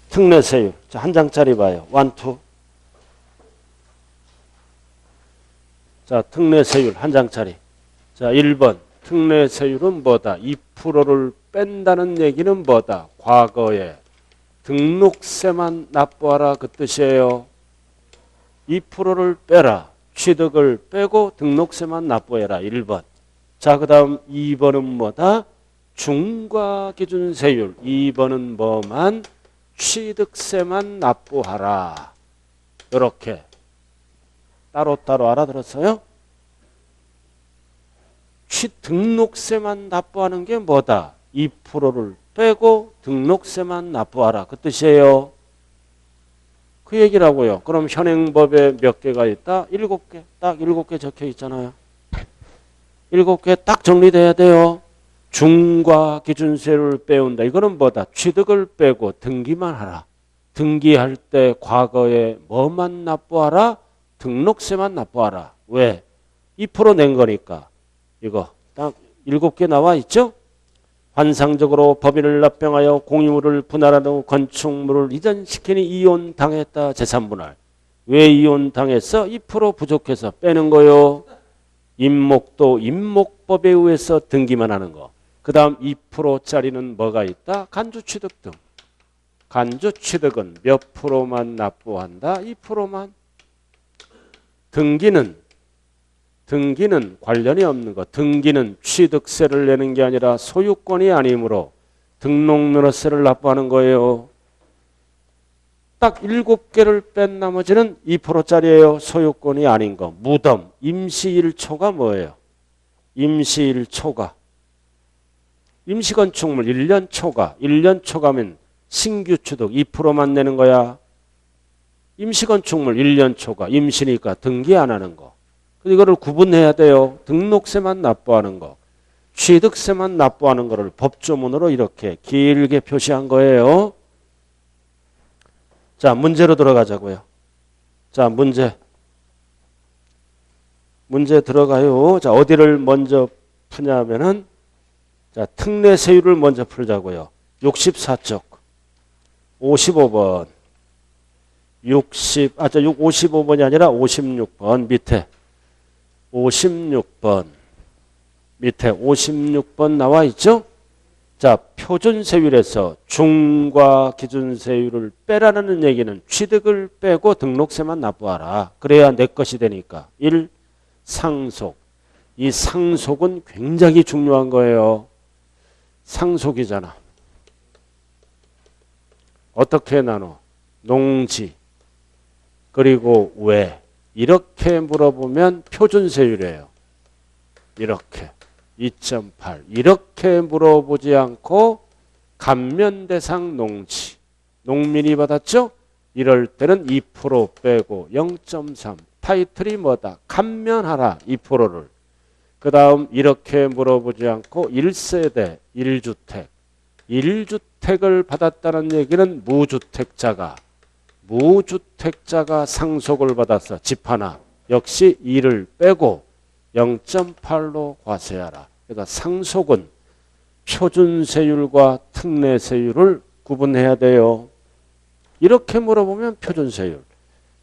특례세율. 자, 한 장짜리 봐요. 1, 2. 자, 특례세율 한 장짜리. 자, 1번. 특례세율은 뭐다? 2%를 뺀다는 얘기는 뭐다? 과거에 등록세만 납부하라 그 뜻이에요. 2%를 빼라. 취득을 빼고 등록세만 납부해라. 1번. 자, 그 다음 2번은 뭐다? 중과기준세율. 2번은 뭐만? 취득세만 납부하라. 이렇게 따로따로 알아들었어요? 등록세만 납부하는 게 뭐다? 2%를 빼고 등록세만 납부하라. 그 뜻이에요. 그 얘기라고요. 그럼 현행법에 몇 개가 있다? 7개. 딱 7개 적혀 있잖아요. 7개 딱 정리돼야 돼요. 중과기준세율을 빼온다. 이거는 뭐다? 취득을 빼고 등기만 하라. 등기할 때 과거에 뭐만 납부하라? 등록세만 납부하라. 왜? 2% 낸 거니까. 이거 딱 7개 나와 있죠? 환상적으로 법인을 납병하여 공유물을 분할하는 건축물을 이전시키니 이혼당했다. 재산분할. 왜 이혼당했어? 2% 부족해서 빼는 거요. 임목도 임목법에 의해서 등기만 하는 거. 그 다음 2%짜리는 뭐가 있다? 간주취득 등. 간주취득은 몇 프로만 납부한다? 2%만. 등기는 관련이 없는 거. 등기는 취득세를 내는 게 아니라 소유권이 아니므로 등록면허세를 납부하는 거예요. 딱 7개를 뺀 나머지는 2%짜리예요. 소유권이 아닌 거. 무덤, 임시1초가 뭐예요? 임시1초가. 임시건축물 1년 초과. 1년 초과면 신규 취득 2%만 내는 거야. 임시건축물 1년 초과. 임시니까 등기 안 하는 거. 이거를 구분해야 돼요. 등록세만 납부하는 거, 취득세만 납부하는 거를 법조문으로 이렇게 길게 표시한 거예요. 자, 문제로 들어가자고요. 자, 문제 들어가요. 자, 어디를 먼저 푸냐면은 자, 특례세율을 먼저 풀자고요. 64쪽 55번 55번이 아니라 56번 밑에 56번 밑에 56번 나와 있죠? 자, 표준세율에서 중과기준세율을 빼라는 얘기는 취득을 빼고 등록세만 납부하라. 그래야 내 것이 되니까. 1. 상속. 이 상속은 굉장히 중요한 거예요. 상속이잖아. 어떻게 나눠? 농지 그리고 외. 이렇게 물어보면 표준세율이에요. 이렇게 2.8 이렇게 물어보지 않고 감면대상 농지 농민이 받았죠? 이럴 때는 2% 빼고 0.3 타이틀이 뭐다? 감면하라 2%를. 그 다음 이렇게 물어보지 않고 1세대 1주택 1주택을 받았다는 얘기는 무주택자가 상속을 받아서 집 하나 역시 2를 빼고 0.8로 과세하라. 그러니까 상속은 표준세율과 특례세율을 구분해야 돼요. 이렇게 물어보면 표준세율.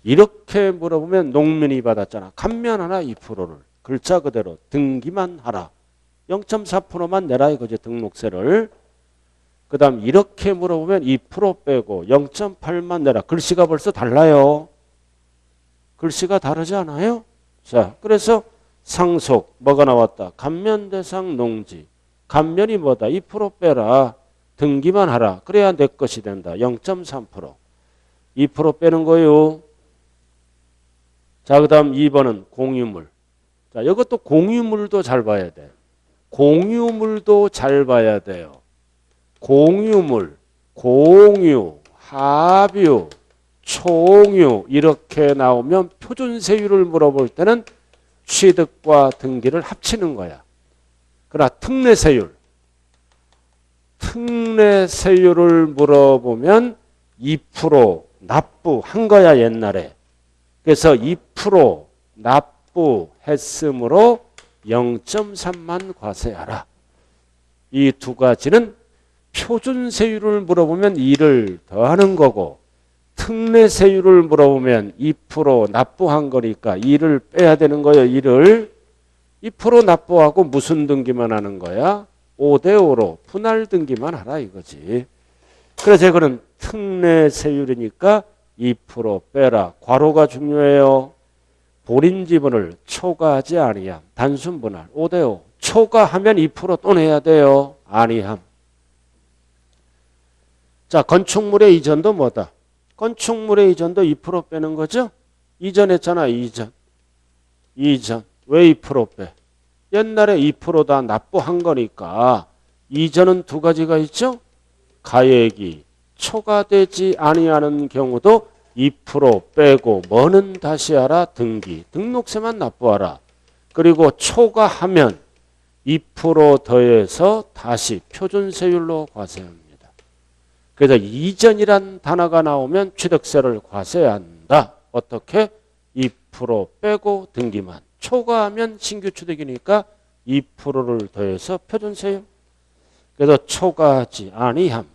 이렇게 물어보면 농민이 받았잖아. 감면하라 2%를. 글자 그대로 등기만 하라. 0.4%만 내라 이거지 등록세를. 그 다음 이렇게 물어보면 2% 빼고 0.8만 내라. 글씨가 벌써 달라요. 글씨가 다르지 않아요? 자, 그래서 상속 뭐가 나왔다? 감면대상 농지. 감면이 뭐다? 2% 빼라. 등기만 하라. 그래야 내 것이 된다. 0.3%. 2% 빼는 거예요. 자, 그 다음 2번은 공유물. 자, 이것도 공유물도 잘 봐야 돼. 공유물도 잘 봐야 돼요. 공유물, 공유, 합유, 총유 이렇게 나오면 표준세율을 물어볼 때는 취득과 등기를 합치는 거야. 그러나 특례세율을 물어보면 2% 납부한 거야 옛날에. 그래서 2% 납부했으므로 0.3만 과세하라. 이 두 가지는 표준세율을 물어보면 2를 더하는 거고 특례세율을 물어보면 2% 납부한 거니까 2를 빼야 되는 거예요. 2를 2% 납부하고 무슨 등기만 하는 거야? 5대5로 분할 등기만 하라 이거지. 그래서 이거는 특례세율이니까 2% 빼라. 괄호가 중요해요. 본인 지분을 초과하지 아니함. 단순 분할 5대5. 초과하면 2% 또 내야 돼요. 아니함. 자, 건축물의 이전도 뭐다? 건축물의 이전도 2% 빼는 거죠? 이전했잖아. 이전. 왜 2% 빼? 옛날에 2% 다 납부한 거니까 이전은 두 가지가 있죠? 가액이 초과되지 아니하는 경우도 2% 빼고 뭐는 다시 하라? 등기. 등록세만 납부하라. 그리고 초과하면 2% 더해서 다시 표준세율로 과세합니다. 그래서 이전이란 단어가 나오면 취득세를 과세한다. 어떻게? 2% 빼고 등기만. 초과하면 신규 취득이니까 2%를 더해서 표준세율. 그래서 초과하지 아니함.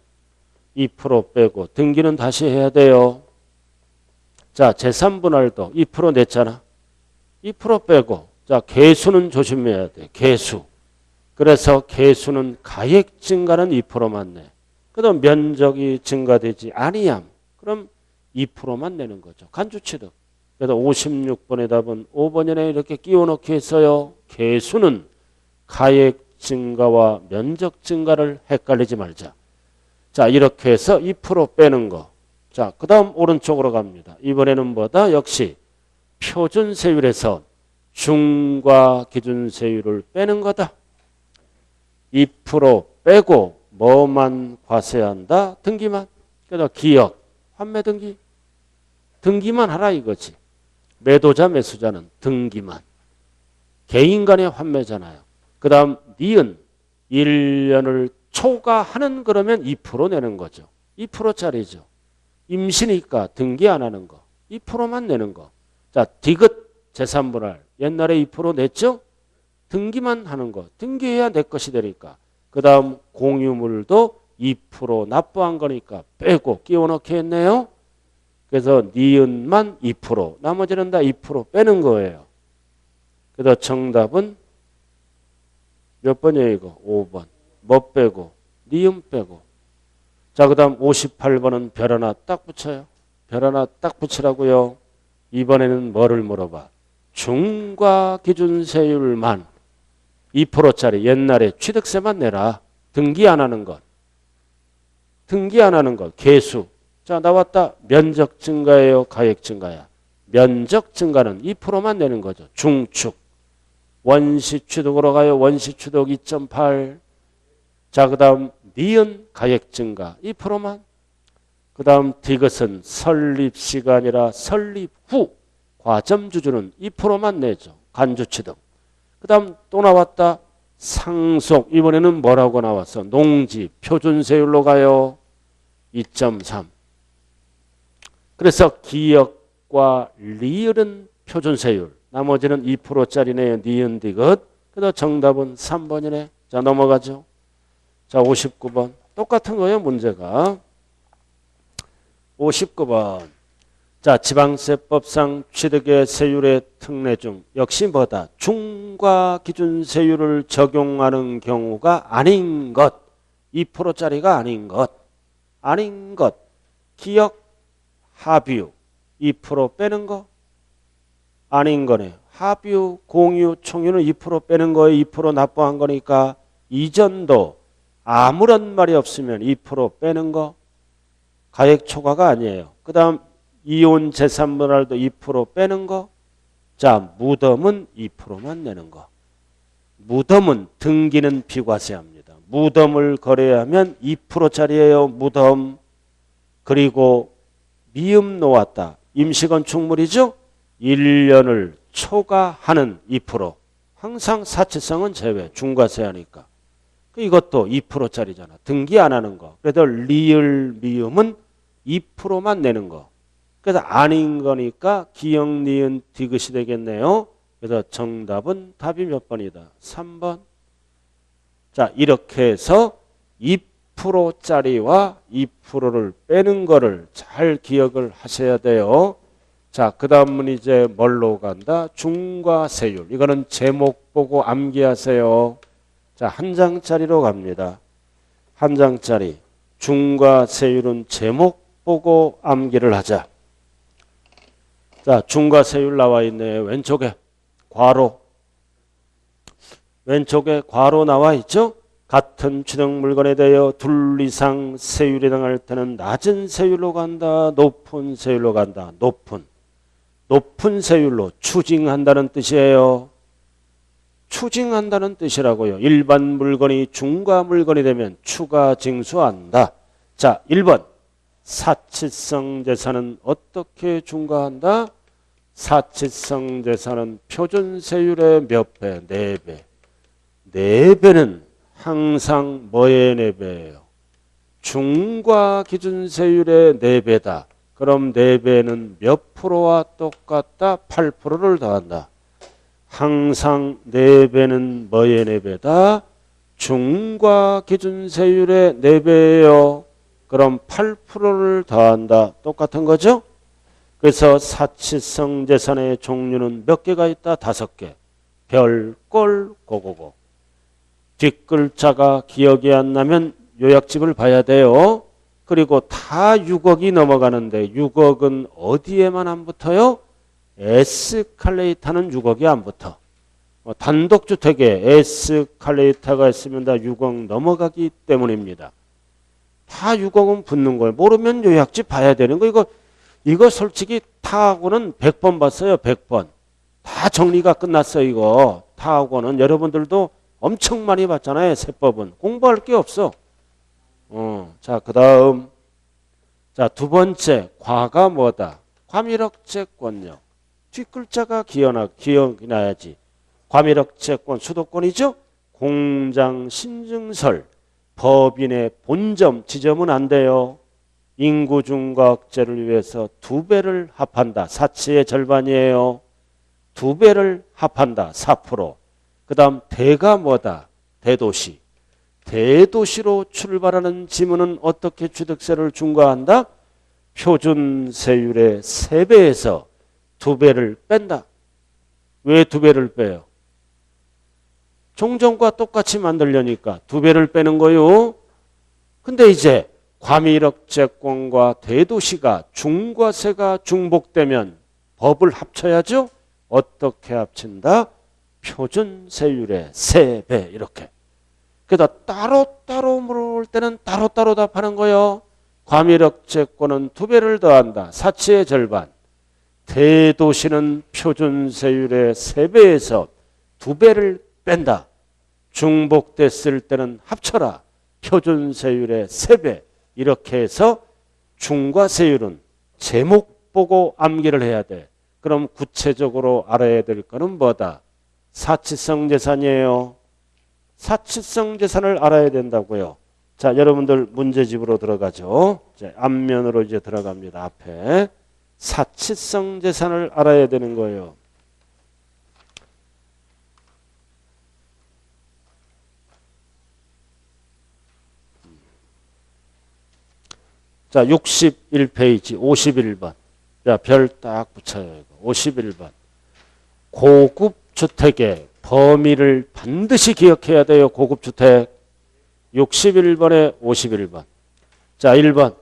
2% 빼고 등기는 다시 해야 돼요. 자, 재산분할도 2% 냈잖아. 2% 빼고. 자, 개수는 조심해야 돼. 개수. 그래서 개수는 가액 증가는 2%만 내. 그다음 면적이 증가되지 아니함. 그럼 2%만 내는 거죠. 간주취득. 그래서 56번의 답은 5번에 이렇게 끼워넣기 했어요. 개수는 가액 증가와 면적 증가를 헷갈리지 말자. 자, 이렇게 해서 2% 빼는 거. 자, 그 다음 오른쪽으로 갑니다. 이번에는 뭐다? 역시 표준세율에서 중과 기준세율을 빼는 거다. 2% 빼고 뭐만 과세한다? 등기만. 그래서 기억, 환매 등기. 등기만 하라 이거지. 매도자, 매수자는 등기만. 개인 간의 환매잖아요. 그 다음 니은 1년을 초과하는 그러면 2% 내는 거죠. 2%짜리죠. 임시니까 등기 안 하는 거. 2%만 내는 거. 자, 디귿 재산분할. 옛날에 2% 냈죠? 등기만 하는 거. 등기해야 내 것이 되니까. 그 다음 공유물도 2% 납부한 거니까 빼고 끼워넣기 했네요. 그래서 니은만 2%, 나머지는 다 2% 빼는 거예요. 그래서 정답은 몇 번이에요 이거? 5번. 뭐 빼고? 니은 빼고. 자, 그 다음 58번은 별 하나 딱 붙여요. 별 하나 딱 붙이라고요. 이번에는 뭐를 물어봐? 중과 기준세율만 2%짜리 옛날에 취득세만 내라. 등기 안 하는 것. 등기 안 하는 것. 개수. 자, 나왔다. 면적 증가예요? 가액 증가야? 면적 증가는 2%만 내는 거죠. 중축. 원시 취득으로 가요. 원시 취득 2.8. 자, 그 다음 니은 가액 증가 2%만. 그 다음 디귿은 설립 시간이라 설립 후 과점주주는 2%만 내죠. 간주취득. 그 다음 또 나왔다. 상속. 이번에는 뭐라고 나왔어? 농지 표준세율로 가요. 2.3. 그래서 기역과 리을은 표준세율. 나머지는 2%짜리네요. 니은 디귿. 그래서 정답은 3번이네. 자, 넘어가죠. 자, 59번. 똑같은 거예요, 문제가. 59번. 자, 지방세법상 취득의 세율의 특례 중 역시 뭐다? 중과 기준세율을 적용하는 경우가 아닌 것. 2%짜리가 아닌 것. 아닌 것. 기역, 합유. 2% 빼는 거. 아닌 거네. 합유, 공유, 총유는 2% 빼는 거에 2% 납부한 거니까 이전도 아무런 말이 없으면 2% 빼는 거. 가액 초과가 아니에요. 그 다음 이혼 재산분할도 2% 빼는 거. 자, 무덤은 2%만 내는 거. 무덤은 등기는 비과세합니다. 무덤을 거래하면 2%짜리예요. 무덤. 그리고 미음 놓았다. 임시건축물이죠. 1년을 초과하는 2%. 항상 사치성은 제외. 중과세하니까. 이것도 2%짜리잖아. 등기 안 하는 거. 그래도 리을 미음은 2%만 내는 거. 그래서 아닌 거니까 기역, 니은, 디귿이 되겠네요. 그래서 정답은 답이 몇 번이다? 3번. 자, 이렇게 해서 2%짜리와 2%를 빼는 거를 잘 기억을 하셔야 돼요. 자, 그 다음은 이제 뭘로 간다? 중과세율. 이거는 제목 보고 암기하세요. 자, 한 장짜리로 갑니다. 한 장짜리. 중과세율은 제목 보고 암기를 하자. 자, 중과세율 나와 있네요. 왼쪽에 괄호. 왼쪽에 괄호 나와 있죠? 같은 취득 물건에 대하여 둘 이상 세율이 해당할 때는 낮은 세율로 간다. 높은 세율로 간다. 높은 세율로 추징한다는 뜻이에요. 추징한다는 뜻이라고요. 일반 물건이 중과 물건이 되면 추가 징수한다. 자, 1번. 사치성 재산은 어떻게 중과한다? 사치성 재산은 표준세율의 몇 배? 4배. 4배는 항상 뭐의 4배예요? 중과 기준세율의 4배다. 그럼 4배는 몇 프로와 똑같다? 8%를 더한다. 항상 4배는 뭐의 4배다? 중과 기준세율의 4배예요. 그럼 8%를 더한다. 똑같은 거죠? 그래서 사치성 재산의 종류는 몇 개가 있다? 5개. 별, 꼴, 고고고. 뒷글자가 기억이 안 나면 요약집을 봐야 돼요. 그리고 다 6억이 넘어가는데 6억은 어디에만 안 붙어요? 에스컬레이터는 6억이 안 붙어. 단독주택에 에스컬레이터가 있으면 다 6억 넘어가기 때문입니다. 다 6억은 붙는 거예요. 모르면 요약집 봐야 되는 거. 이거 솔직히 타하고는 100번 봤어요. 100번. 다 정리가 끝났어요. 이거 타하고는 여러분들도 엄청 많이 봤잖아요. 세법은. 공부할 게 없어. 자, 그 다음. 자, 두 번째. 과가 뭐다? 과밀억제권력. 뒷글자가 기억이 나야지. 과밀억제권 수도권이죠? 공장 신증설. 법인의 본점, 지점은 안 돼요. 인구 중과억제를 위해서 2배를 합한다. 사치의 절반이에요. 2배를 합한다. 4%. 그 다음 대가 뭐다? 대도시. 대도시로 출발하는 지문은 어떻게 취득세를 중과한다? 표준세율의 3배에서 2배를 뺀다. 왜 2배를 빼요? 종전과 똑같이 만들려니까 2배를 빼는 거요. 근데 이제 과밀억제권과 대도시가 중과세가 중복되면 법을 합쳐야죠. 어떻게 합친다? 표준세율의 3배 이렇게. 그래서 따로따로 물어볼 때는 따로따로 답하는 거예요. 과밀억제권은 2배를 더한다. 사치의 절반. 대도시는 표준세율의 3배에서 2배를 뺀다. 중복됐을 때는 합쳐라. 표준세율의 3배. 이렇게 해서 중과세율은 제목 보고 암기를 해야 돼. 그럼 구체적으로 알아야 될 거는 뭐다? 사치성 재산이에요. 사치성 재산을 알아야 된다고요. 자, 여러분들 문제집으로 들어가죠. 자, 앞면으로 이제 들어갑니다. 앞에. 사치성 재산을 알아야 되는 거예요. 자, 61페이지 51번. 자, 별 딱 붙여요. 이거. 51번. 고급 주택의 범위를 반드시 기억해야 돼요. 고급 주택. 61번에 51번. 자, 1번.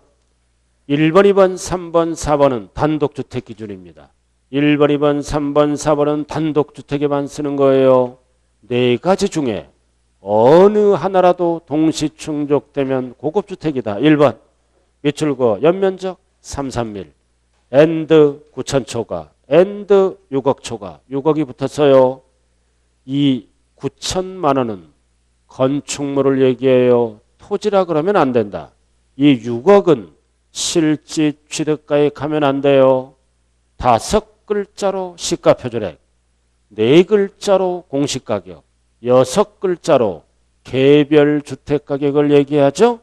1번, 2번, 3번, 4번은 단독주택 기준입니다. 1번, 2번, 3번, 4번은 단독주택에만 쓰는 거예요. 4가지 중에 어느 하나라도 동시 충족되면 고급주택이다. 1번. 미출고 연면적 331. 엔드 9,000초가. 엔드 6억 초가. 6억이 붙었어요. 이 9천만 원은 건축물을 얘기해요. 토지라 그러면 안 된다. 이 6억은 실지 취득가에 가면 안 돼요. 5글자로 시가표준액, 4글자로 공시가격, 6글자로 개별 주택가격을 얘기하죠.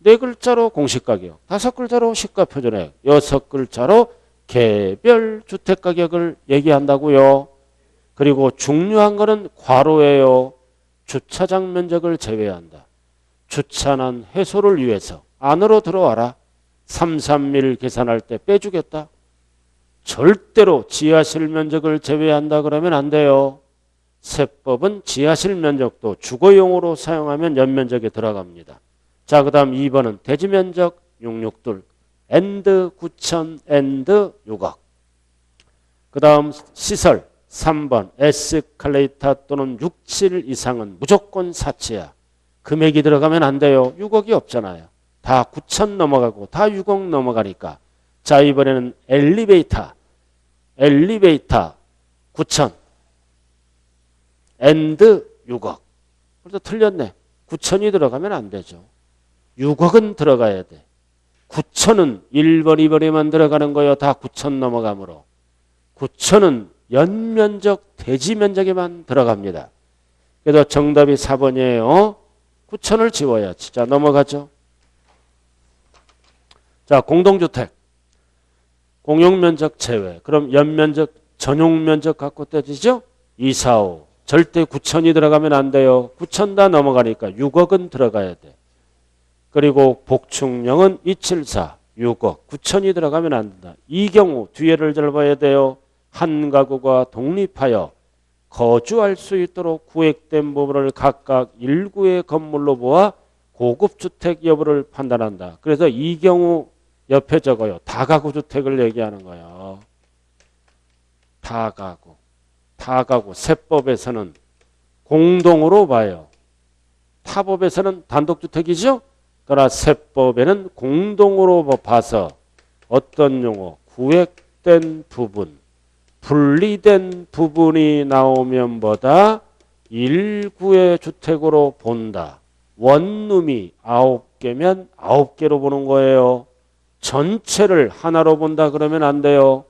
4글자로 공시가격, 5글자로 시가표준액, 6글자로 개별 주택가격을 얘기한다고요. 그리고 중요한 거는 괄호예요. 주차장 면적을 제외한다. 주차난 해소를 위해서 안으로 들어와라. 331 계산할 때 빼주겠다. 절대로 지하실 면적을 제외한다 그러면 안 돼요. 세법은 지하실 면적도 주거용으로 사용하면 연면적에 들어갑니다. 자, 그 다음 2번은 대지면적 662 엔드 9천 엔드 6억. 그 다음 시설 3번 에스컬레이터 또는 67 이상은 무조건 사치야. 금액이 들어가면 안 돼요. 6억이 없잖아요. 다 9천 넘어가고 다 6억 넘어가니까. 자, 이번에는 엘리베이터 9천 엔드 6억. 그래서 틀렸네. 9천이 들어가면 안 되죠. 6억은 들어가야 돼. 9천은 1번, 2번에만 들어가는 거예요. 다 9천 넘어가므로. 9천은 연면적, 대지면적에만 들어갑니다. 그래서 정답이 4번이에요. 9천을 지워야지. 자, 넘어가죠. 자, 공동주택. 공용면적 제외. 그럼 연면적, 전용면적 갖고 따지죠? 2, 4, 5. 절대 9천이 들어가면 안 돼요. 9천 다 넘어가니까 6억은 들어가야 돼. 그리고 복충령은 274, 6억. 9천이 들어가면 안 된다. 이 경우 뒤에를 잘 봐야 돼요. 한 가구가 독립하여 거주할 수 있도록 구획된 부분을 각각 1구의 건물로 보아 고급주택 여부를 판단한다. 그래서 이 경우 옆에 적어요. 다가구 주택을 얘기하는 거예요. 다가구. 세법에서는 공동으로 봐요. 타법에서는 단독주택이죠. 그러나 세법에는 공동으로 봐서 어떤 용어? 구획된 부분, 분리된 부분이 나오면 뭐다? 1구의 주택으로 본다. 원룸이 9개면 9개로 보는 거예요. 전체를 하나로 본다 그러면 안 돼요.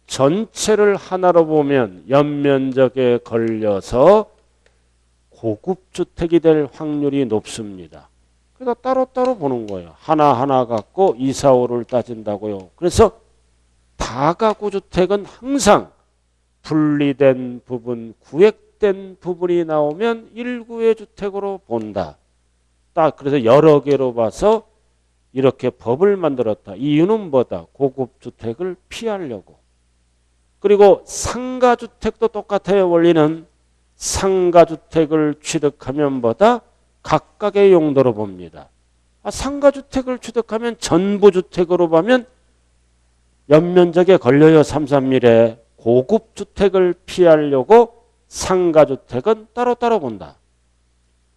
전체를 하나로 보면 연면적에 걸려서 고급주택이 될 확률이 높습니다. 그래서 따로따로 보는 거예요. 하나하나 갖고 2, 4, 5를 따진다고요. 그래서 다가구 주택은 항상 분리된 부분, 구획된 부분이 나오면 1구의 주택으로 본다. 딱 그래서 여러 개로 봐서 이렇게 법을 만들었다. 이유는 뭐다? 고급주택을 피하려고. 그리고 상가주택도 똑같아요. 원리는 상가주택을 취득하면 뭐다? 각각의 용도로 봅니다. 상가주택을 취득하면 전부주택으로 보면 연면적에 걸려요. 331에. 고급주택을 피하려고 상가주택은 따로따로 본다.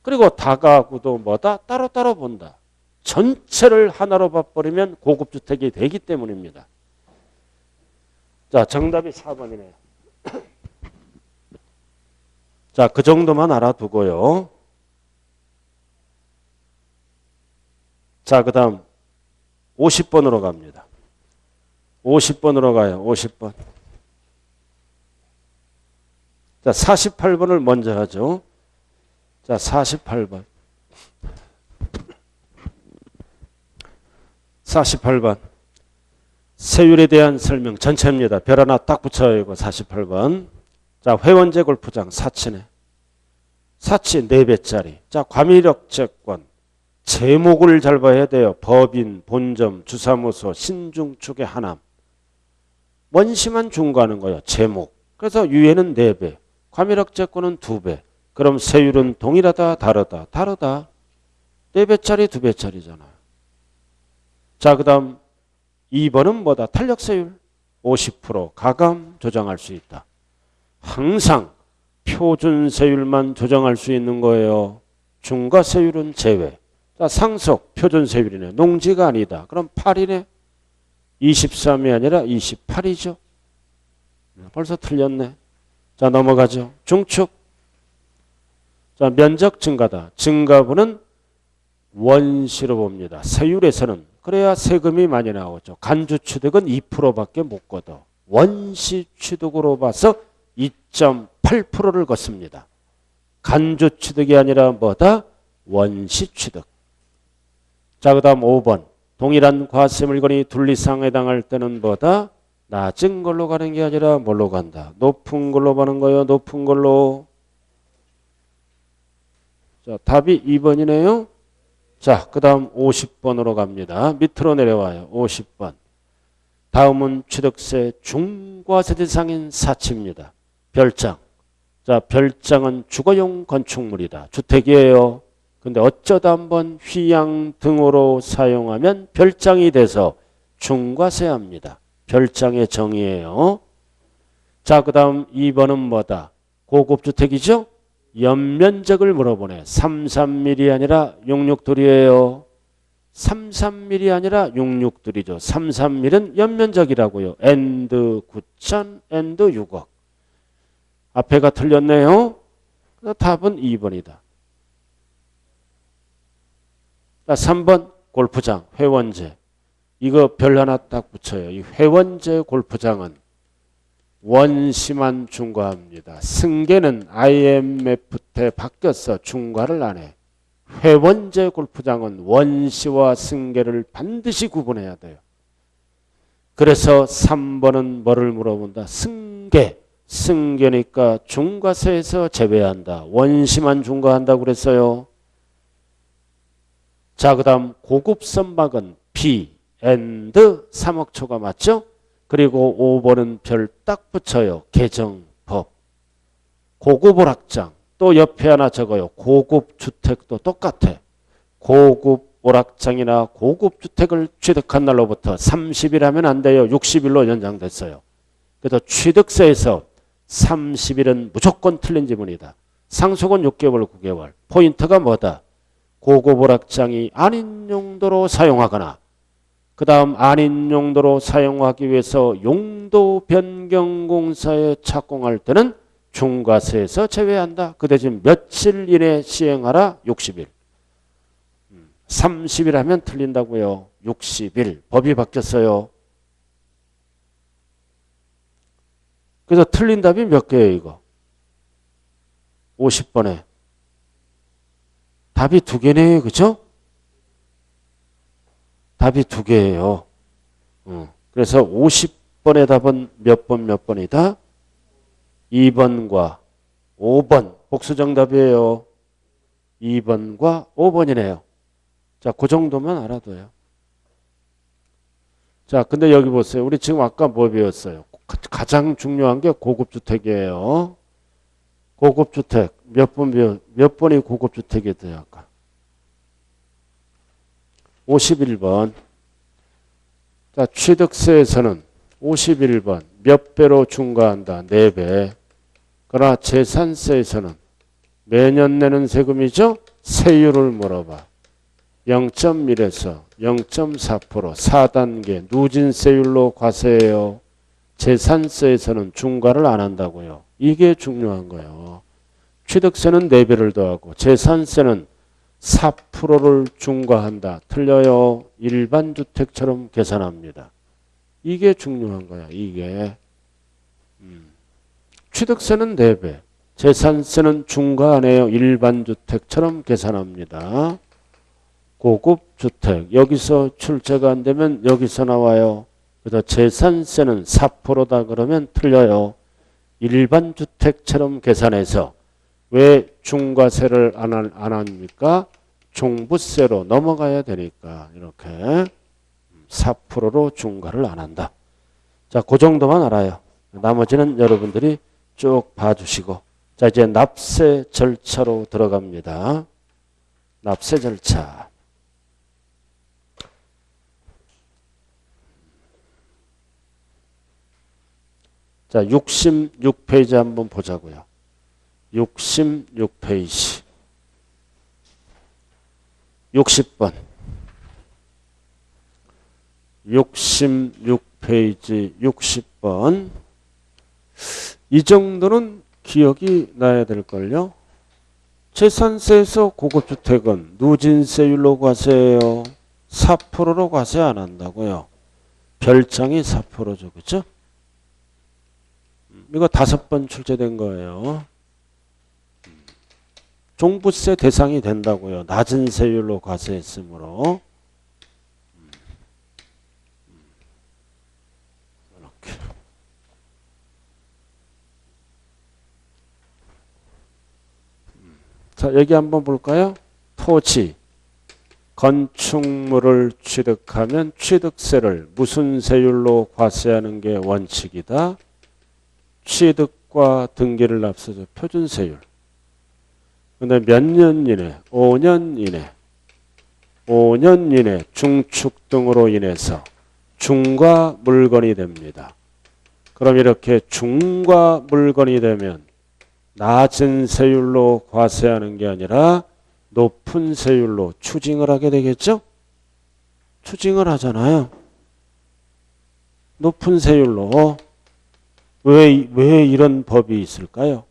그리고 다가구도 뭐다? 따로따로 본다. 전체를 하나로 봐버리면 고급주택이 되기 때문입니다. 자, 정답이 4번이네요. 자, 그 정도만 알아두고요. 자, 그 다음 50번으로 갑니다. 50번으로 가요. 50번. 자, 48번을 먼저 하죠. 자, 48번. 48번. 세율에 대한 설명 전체입니다. 별 하나 딱 붙여요. 이거 48번. 자, 회원제 골프장 사치네. 사치 4배짜리. 자, 과밀역 채권. 제목을 잘 봐야 돼요. 법인, 본점, 주사무소, 신중축의 하남. 원시만 중과하는 거예요. 제목. 그래서 유예는 4배. 과밀역 채권은 2배. 그럼 세율은 동일하다, 다르다? 다르다. 4배짜리, 2배짜리잖아요. 자, 그 다음 2번은 뭐다? 탄력세율 50% 가감 조정할 수 있다. 항상 표준세율만 조정할 수 있는 거예요. 중과세율은 제외. 자, 상속 표준세율이네. 농지가 아니다. 그럼 8이네. 23이 아니라 28이죠. 벌써 틀렸네. 자, 넘어가죠. 중축. 자, 면적 증가다. 증가분은 원시로 봅니다. 세율에서는. 그래야 세금이 많이 나오죠. 간주취득은 2%밖에 못 걷어. 원시취득으로 봐서 2.8%를 걷습니다. 간주취득이 아니라 뭐다? 원시취득. 자, 그 다음 5번. 동일한 과세 물건이 둘 이상 해당할 때는 뭐다? 낮은 걸로 가는 게 아니라 뭘로 간다? 높은 걸로 가는 거예요. 높은 걸로. 자, 답이 2번이네요. 자, 그 다음 50번으로 갑니다. 밑으로 내려와요. 50번. 다음은 취득세 중과세 대상인 사치입니다. 별장. 자, 별장은 주거용 건축물이다. 주택이에요. 근데 어쩌다 한번 휘양 등으로 사용하면 별장이 돼서 중과세합니다. 별장의 정의예요. 자, 그 다음 2번은 뭐다? 고급주택이죠? 연면적을 물어보네. 33mm 아니라 66둘이에요. 33mm 아니라 66둘이죠. 33mm는 연면적이라고요. 엔드 9천, 엔드 6억. 앞에가 틀렸네요. 답은 2번이다. 자, 3번 골프장, 회원제. 이거 별 하나 딱 붙여요. 이 회원제 골프장은 원시만 중과합니다. 승계는 IMF 때 바뀌어서 중과를 안 해. 회원제 골프장은 원시와 승계를 반드시 구분해야 돼요. 그래서 3번은 뭐를 물어본다? 승계. 승계니까 중과세에서 제외한다. 원시만 중과한다고 그랬어요. 자, 그 다음 고급 선박은 B, and 3억 초가 맞죠? 그리고 5번은 별 딱 붙여요. 개정법. 고급 오락장. 또 옆에 하나 적어요. 고급 주택도 똑같아. 고급 오락장이나 고급 주택을 취득한 날로부터 30일 하면 안 돼요. 60일로 연장됐어요. 그래서 취득세에서 30일은 무조건 틀린 지문이다. 상속은 6개월, 9개월. 포인트가 뭐다? 고급 오락장이 아닌 용도로 사용하거나 그 다음 아닌 용도로 사용하기 위해서 용도 변경 공사에 착공할 때는 중과세에서 제외한다. 그 대신 며칠 이내 시행하라. 60일. 30일 하면 틀린다고요. 60일. 법이 바뀌었어요. 그래서 틀린 답이 몇 개예요, 이거? 50번에. 답이 2개네요. 그죠? 답이 2개예요. 그래서 50번의 답은 몇 번이다? 2번과 5번. 복수정답이에요. 2번과 5번이네요. 자, 그 정도만 알아둬요. 자, 근데 여기 보세요. 우리 지금 아까 뭐 배웠어요? 가장 중요한 게 고급주택이에요. 고급주택. 몇 번이 고급주택이 돼요, 아까? 51번. 자, 취득세에서는 51번. 몇 배로 중과한다? 4배. 그러나 재산세에서는 매년 내는 세금이죠? 세율을 물어봐. 0.1에서 0.4% 4단계 누진세율로 과세해요. 재산세에서는 중과를 안 한다고요. 이게 중요한 거예요. 취득세는 4배를 더하고 재산세는 4%를 중과한다. 틀려요. 일반 주택처럼 계산합니다. 이게 중요한 거야. 이게. 취득세는 4배. 재산세는 중과 안 해요. 일반 주택처럼 계산합니다. 고급 주택. 여기서 출제가 안 되면 여기서 나와요. 그래서 재산세는 4%다 그러면 틀려요. 일반 주택처럼 계산해서 왜 중과세를 안 합니까? 종부세로 넘어가야 되니까 이렇게 4%로 중과를 안 한다. 자, 그 정도만 알아요. 나머지는 여러분들이 쭉 봐주시고. 자, 이제 납세 절차로 들어갑니다. 납세 절차. 자, 66페이지 한번 보자고요. 66페이지. 60번. 66페이지 60번. 이 정도는 기억이 나야 될걸요. 재산세에서 고급주택은 누진세율로 과세해요. 4%로 과세 안 한다고요. 별장이 4%죠. 그죠? 이거 5번 출제된 거예요. 종부세 대상이 된다고요. 낮은 세율로 과세했으므로. 이렇게. 자, 여기 한번 볼까요? 토지. 건축물을 취득하면 취득세를 무슨 세율로 과세하는 게 원칙이다? 취득과 등기를 앞서서 표준세율. 근데 몇 년 이내? 5년 이내. 5년 이내 중축 등으로 인해서 중과 물건이 됩니다. 그럼 이렇게 중과 물건이 되면 낮은 세율로 과세하는 게 아니라 높은 세율로 추징을 하게 되겠죠? 추징을 하잖아요. 높은 세율로. 왜 이런 법이 있을까요?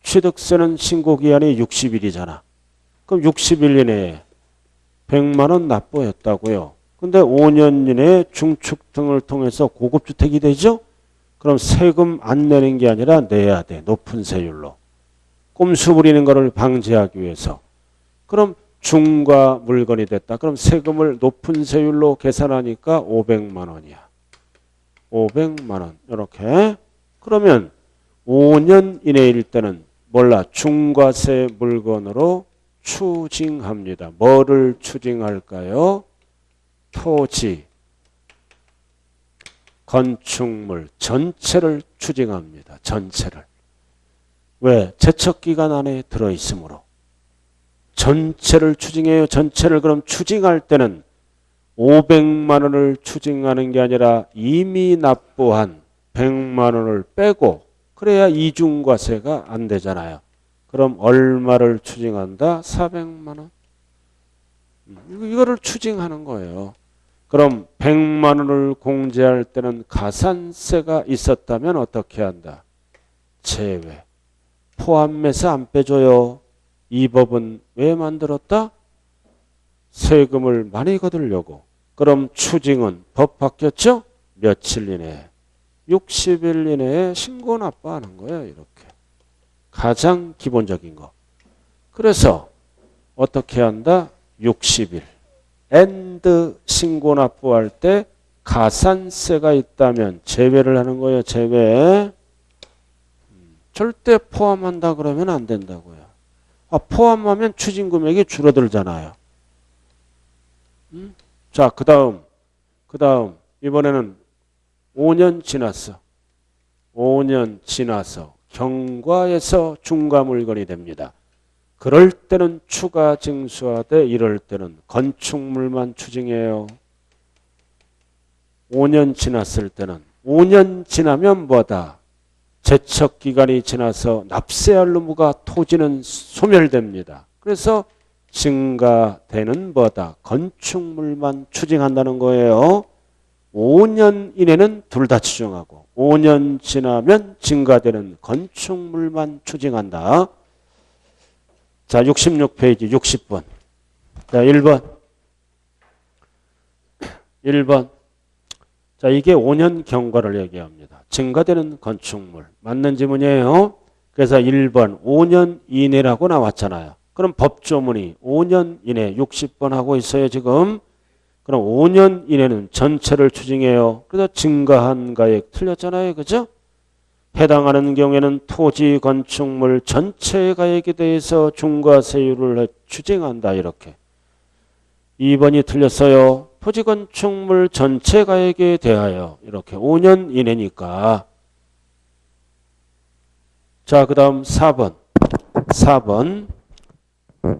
취득세는 신고기한이 60일이잖아. 그럼 60일 이내에 100만 원 납부했다고요. 근데 5년 이내에 중축 등을 통해서 고급주택이 되죠? 그럼 세금 안 내는 게 아니라 내야 돼. 높은 세율로. 꼼수 부리는 것을 방지하기 위해서. 그럼 중과 물건이 됐다. 그럼 세금을 높은 세율로 계산하니까 500만 원이야. 500만 원. 이렇게. 그러면 5년 이내일 때는 몰라. 중과세 물건으로 추징합니다. 뭐를 추징할까요? 토지, 건축물 전체를 추징합니다. 전체를. 왜? 제척기간 안에 들어있으므로. 전체를 추징해요. 전체를. 그럼 추징할 때는 500만 원을 추징하는 게 아니라 이미 납부한 100만 원을 빼고 그래야 이중과세가 안 되잖아요. 그럼 얼마를 추징한다? 400만 원. 이거를 추징하는 거예요. 그럼 100만 원을 공제할 때는 가산세가 있었다면 어떻게 한다? 제외. 포함해서 안 빼줘요. 이 법은 왜 만들었다? 세금을 많이 거두려고. 그럼 추징은 법 바뀌었죠? 며칠 이내에? 60일 이내에 신고 납부하는 거예요. 이렇게. 가장 기본적인 거. 그래서 어떻게 한다? 60일. 엔드 신고 납부할 때 가산세가 있다면 제외를 하는 거예요. 제외. 절대 포함한다 그러면 안 된다고요. 포함하면 추징금액이 줄어들잖아요. 자, 그 다음 이번에는 5년 지났어. 5년 지나서 경과에서 중과 물건이 됩니다. 그럴 때는 추가 징수하되 이럴 때는 건축물만 추징해요. 5년 지났을 때는 5년 지나면 뭐다? 제척기간이 지나서 납세할 의무가 토지는 소멸됩니다. 그래서 증가되는 뭐다? 건축물만 추징한다는 거예요. 5년 이내는 둘 다 추징하고 5년 지나면 증가되는 건축물만 추징한다. 자, 66페이지 60번. 자, 1번. 자, 이게 5년 경과를 얘기합니다. 증가되는 건축물. 맞는 지문이에요. 그래서 1번 5년 이내라고 나왔잖아요. 그럼 법조문이 5년 이내 60번 하고 있어요, 지금. 그럼 5년 이내는 전체를 추징해요. 그래서 증가한 가액 틀렸잖아요. 그죠? 해당하는 경우에는 토지 건축물 전체 가액에 대해서 중과세율을 추징한다. 이렇게. 2번이 틀렸어요. 토지 건축물 전체 가액에 대하여 이렇게 5년 이내니까. 자, 그 다음 4번.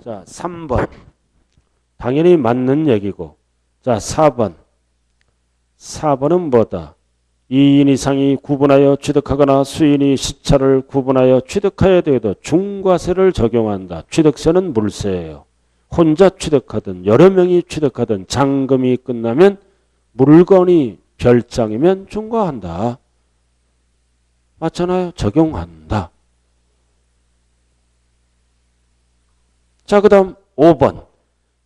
자, 3번. 당연히 맞는 얘기고. 자, 4번은 뭐다? 2인 이상이 구분하여 취득하거나 수인이 시차를 구분하여 취득하여야 되도 중과세를 적용한다. 취득세는 물세예요. 혼자 취득하든 여러 명이 취득하든 잔금이 끝나면 물건이 별장이면 중과한다. 맞잖아요. 적용한다. 자, 그 다음 5번.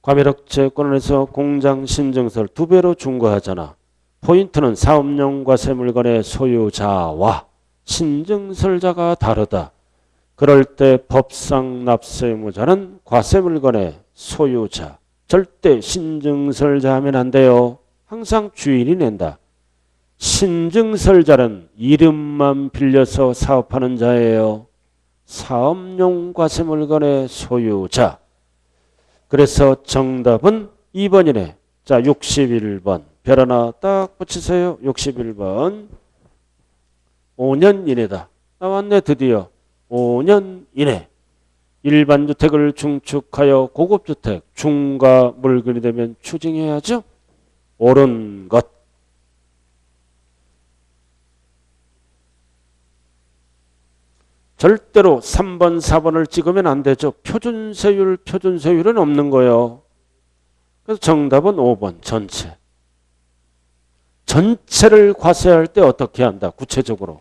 과밀업체권에서 공장 신증서를 2배로 중과하잖아. 포인트는 사업용 과세 물건의 소유자와 신증설자가 다르다. 그럴 때 법상 납세 의무자는 과세 물건의 소유자. 절대 신증설자 하면 안 돼요. 항상 주인이 낸다. 신증설자는 이름만 빌려서 사업하는 자예요. 사업용 과세 물건의 소유자. 그래서 정답은 2번이네. 자, 61번. 별 하나 딱 붙이세요. 61번. 5년 이내다. 나왔네, 드디어. 5년 이내. 일반 주택을 중축하여 고급주택, 중과 물건이 되면 추징해야죠. 옳은 것. 절대로 3번, 4번을 찍으면 안 되죠. 표준세율은 없는 거예요. 그래서 정답은 5번, 전체. 전체를 과세할 때 어떻게 한다? 구체적으로.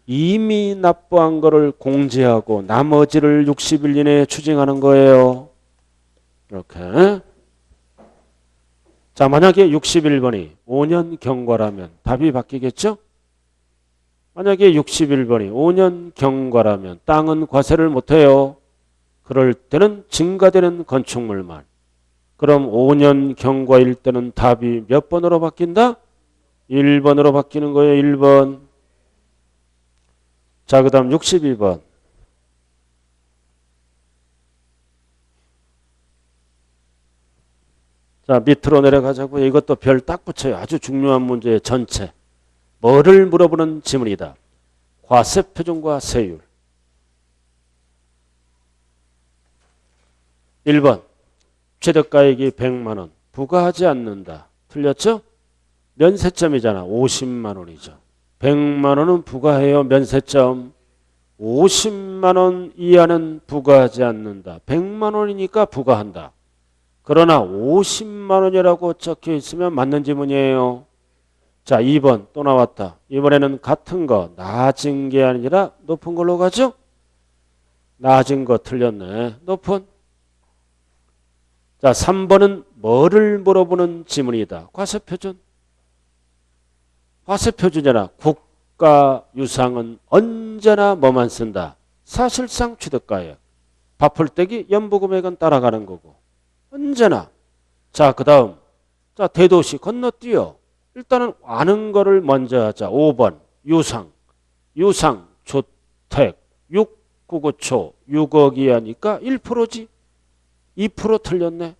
이미 납부한 거를 공제하고 나머지를 60일 이내에 추징하는 거예요. 이렇게. 자, 만약에 61번이 5년 경과라면 답이 바뀌겠죠? 만약에 61번이 5년 경과라면 땅은 과세를 못해요. 그럴 때는 증가되는 건축물만. 그럼 5년 경과일 때는 답이 몇 번으로 바뀐다? 1번으로 바뀌는 거예요. 1번. 자, 그 다음 62번. 자, 밑으로 내려가자고요. 이것도 별 딱 붙여요. 아주 중요한 문제의 전체. 뭐를 물어보는 지문이다. 과세 표준과 세율. 1번. 최저가액이 100만 원. 부과하지 않는다. 틀렸죠? 면세점이잖아. 50만 원이죠. 100만 원은 부과해요. 면세점. 50만 원 이하는 부과하지 않는다. 100만 원이니까 부과한다. 그러나 50만 원이라고 적혀 있으면 맞는 지문이에요. 자, 2번 또 나왔다. 이번에는 같은 거 낮은 게 아니라 높은 걸로 가죠? 낮은 거 틀렸네. 높은. 자, 3번은 뭐를 물어보는 지문이다. 과세표준. 과세표준이나 국가유상은 언제나 뭐만 쓴다. 사실상 취득가액. 밥풀떼기 연부금액은 따라가는 거고. 언제나. 자, 그 다음. 자, 대도시 건너뛰어. 일단은 아는 거를 먼저 하자. 5번 유상. 유상 주택 699초 6억 이하니까 1%지. 2% 틀렸네.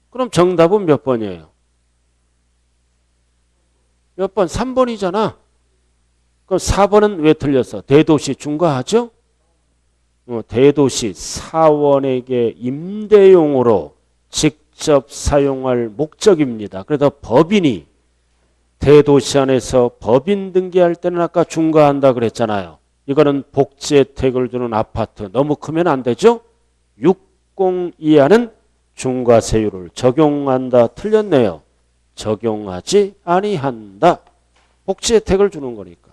그럼 정답은 몇 번이에요? 몇 번? 3번이잖아. 그럼 4번은 왜 틀렸어? 대도시 중과하죠? 대도시 사원에게 임대용으로 직접 사용할 목적입니다. 그래서 법인이 대도시 안에서 법인 등기할 때는 아까 중과한다 그랬잖아요. 이거는 복지 혜택을 주는 아파트. 너무 크면 안 되죠? 60 이하는 중과세율을 적용한다. 틀렸네요. 적용하지 아니한다. 복지 혜택을 주는 거니까.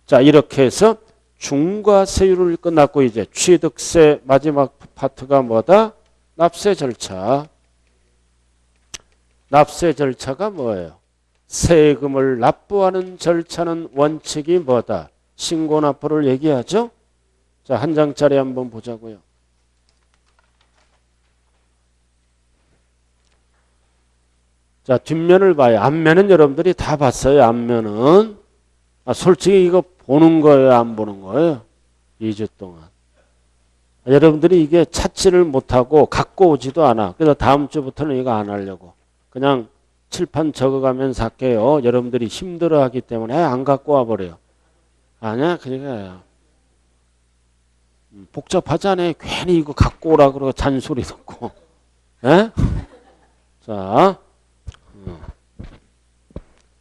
자, 이렇게 해서 중과세율을 끝났고 이제 취득세 마지막 파트가 뭐다? 납세 절차. 납세 절차가 뭐예요? 세금을 납부하는 절차는 원칙이 뭐다? 신고납부를 얘기하죠? 자, 한 장짜리 한번 보자고요. 자, 뒷면을 봐요. 앞면은 여러분들이 다 봤어요. 앞면은. 솔직히 이거 보는 거예요? 안 보는 거예요? 2주 동안. 여러분들이 이게 찾지를 못하고 갖고 오지도 않아. 그래서 다음 주부터는 이거 안 하려고. 그냥 칠판 적어가면서 할게요. 여러분들이 힘들어하기 때문에 안 갖고 와버려요. 아니야. 그러니까 복잡하잖아요. 괜히 이거 갖고 오라 그러고 잔소리 듣고. 에? 자.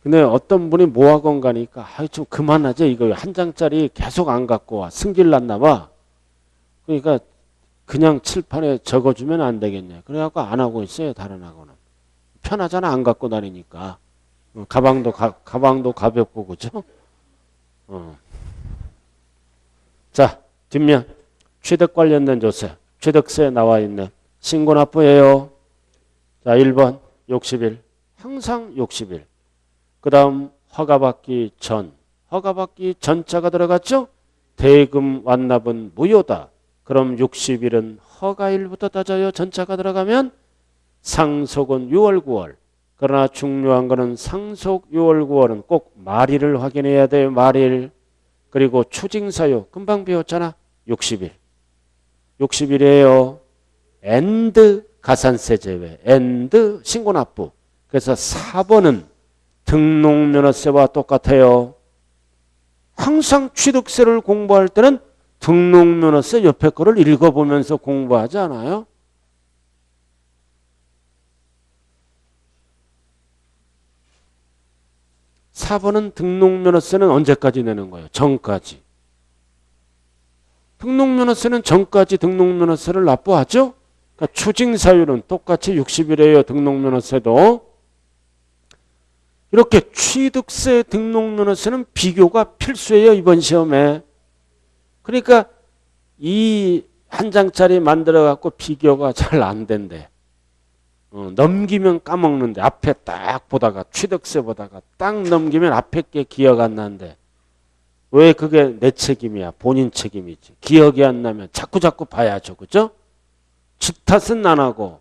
근데 어떤 분이 모학원 가니까 좀 그만하지. 이거 한 장짜리 계속 안 갖고 와. 승질 났나 봐. 그러니까 그냥 칠판에 적어주면 안 되겠냐. 그래갖고 안 하고 있어요. 다른 학원은. 편하잖아. 안 갖고 다니니까. 가방도 가볍고 그죠? 자, 뒷면 취득 관련된 조세. 취득세 나와 있네. 신고납부예요. 자, 1번 60일. 항상 60일. 그 다음 허가받기 전. 허가받기 전자가 들어갔죠? 대금 완납은 무효다. 그럼 60일은 허가일부터 따져요. 전자가 들어가면 상속은 6월 9월. 그러나 중요한 거는 상속 6월 9월은 꼭 말일을 확인해야 돼요. 말일. 그리고 추징사유 금방 배웠잖아. 60일. 60일이에요. and 가산세 제외. and 신고납부. 그래서 4번은 등록면허세와 똑같아요. 항상 취득세를 공부할 때는 등록면허세 옆에 거를 읽어보면서 공부하지 않아요? (4번은) 등록면허세는 언제까지 내는 거예요? 전까지. 등록면허세는 전까지 등록면허세를 납부하죠? 그러니까 추징사유는 똑같이 60일이에요. 등록면허세도. 이렇게 취득세, 등록면허세는 비교가 필수예요. 이번 시험에. 그러니까 이 한 장짜리 만들어 갖고 비교가 잘 안 된대. 넘기면 까먹는데 앞에 딱 보다가 취득세 보다가 딱 넘기면 앞에 게 기억 안 나는데 왜 그게 내 책임이야? 본인 책임이지. 기억이 안 나면 자꾸 봐야죠. 그죠? 지 탓은 안 하고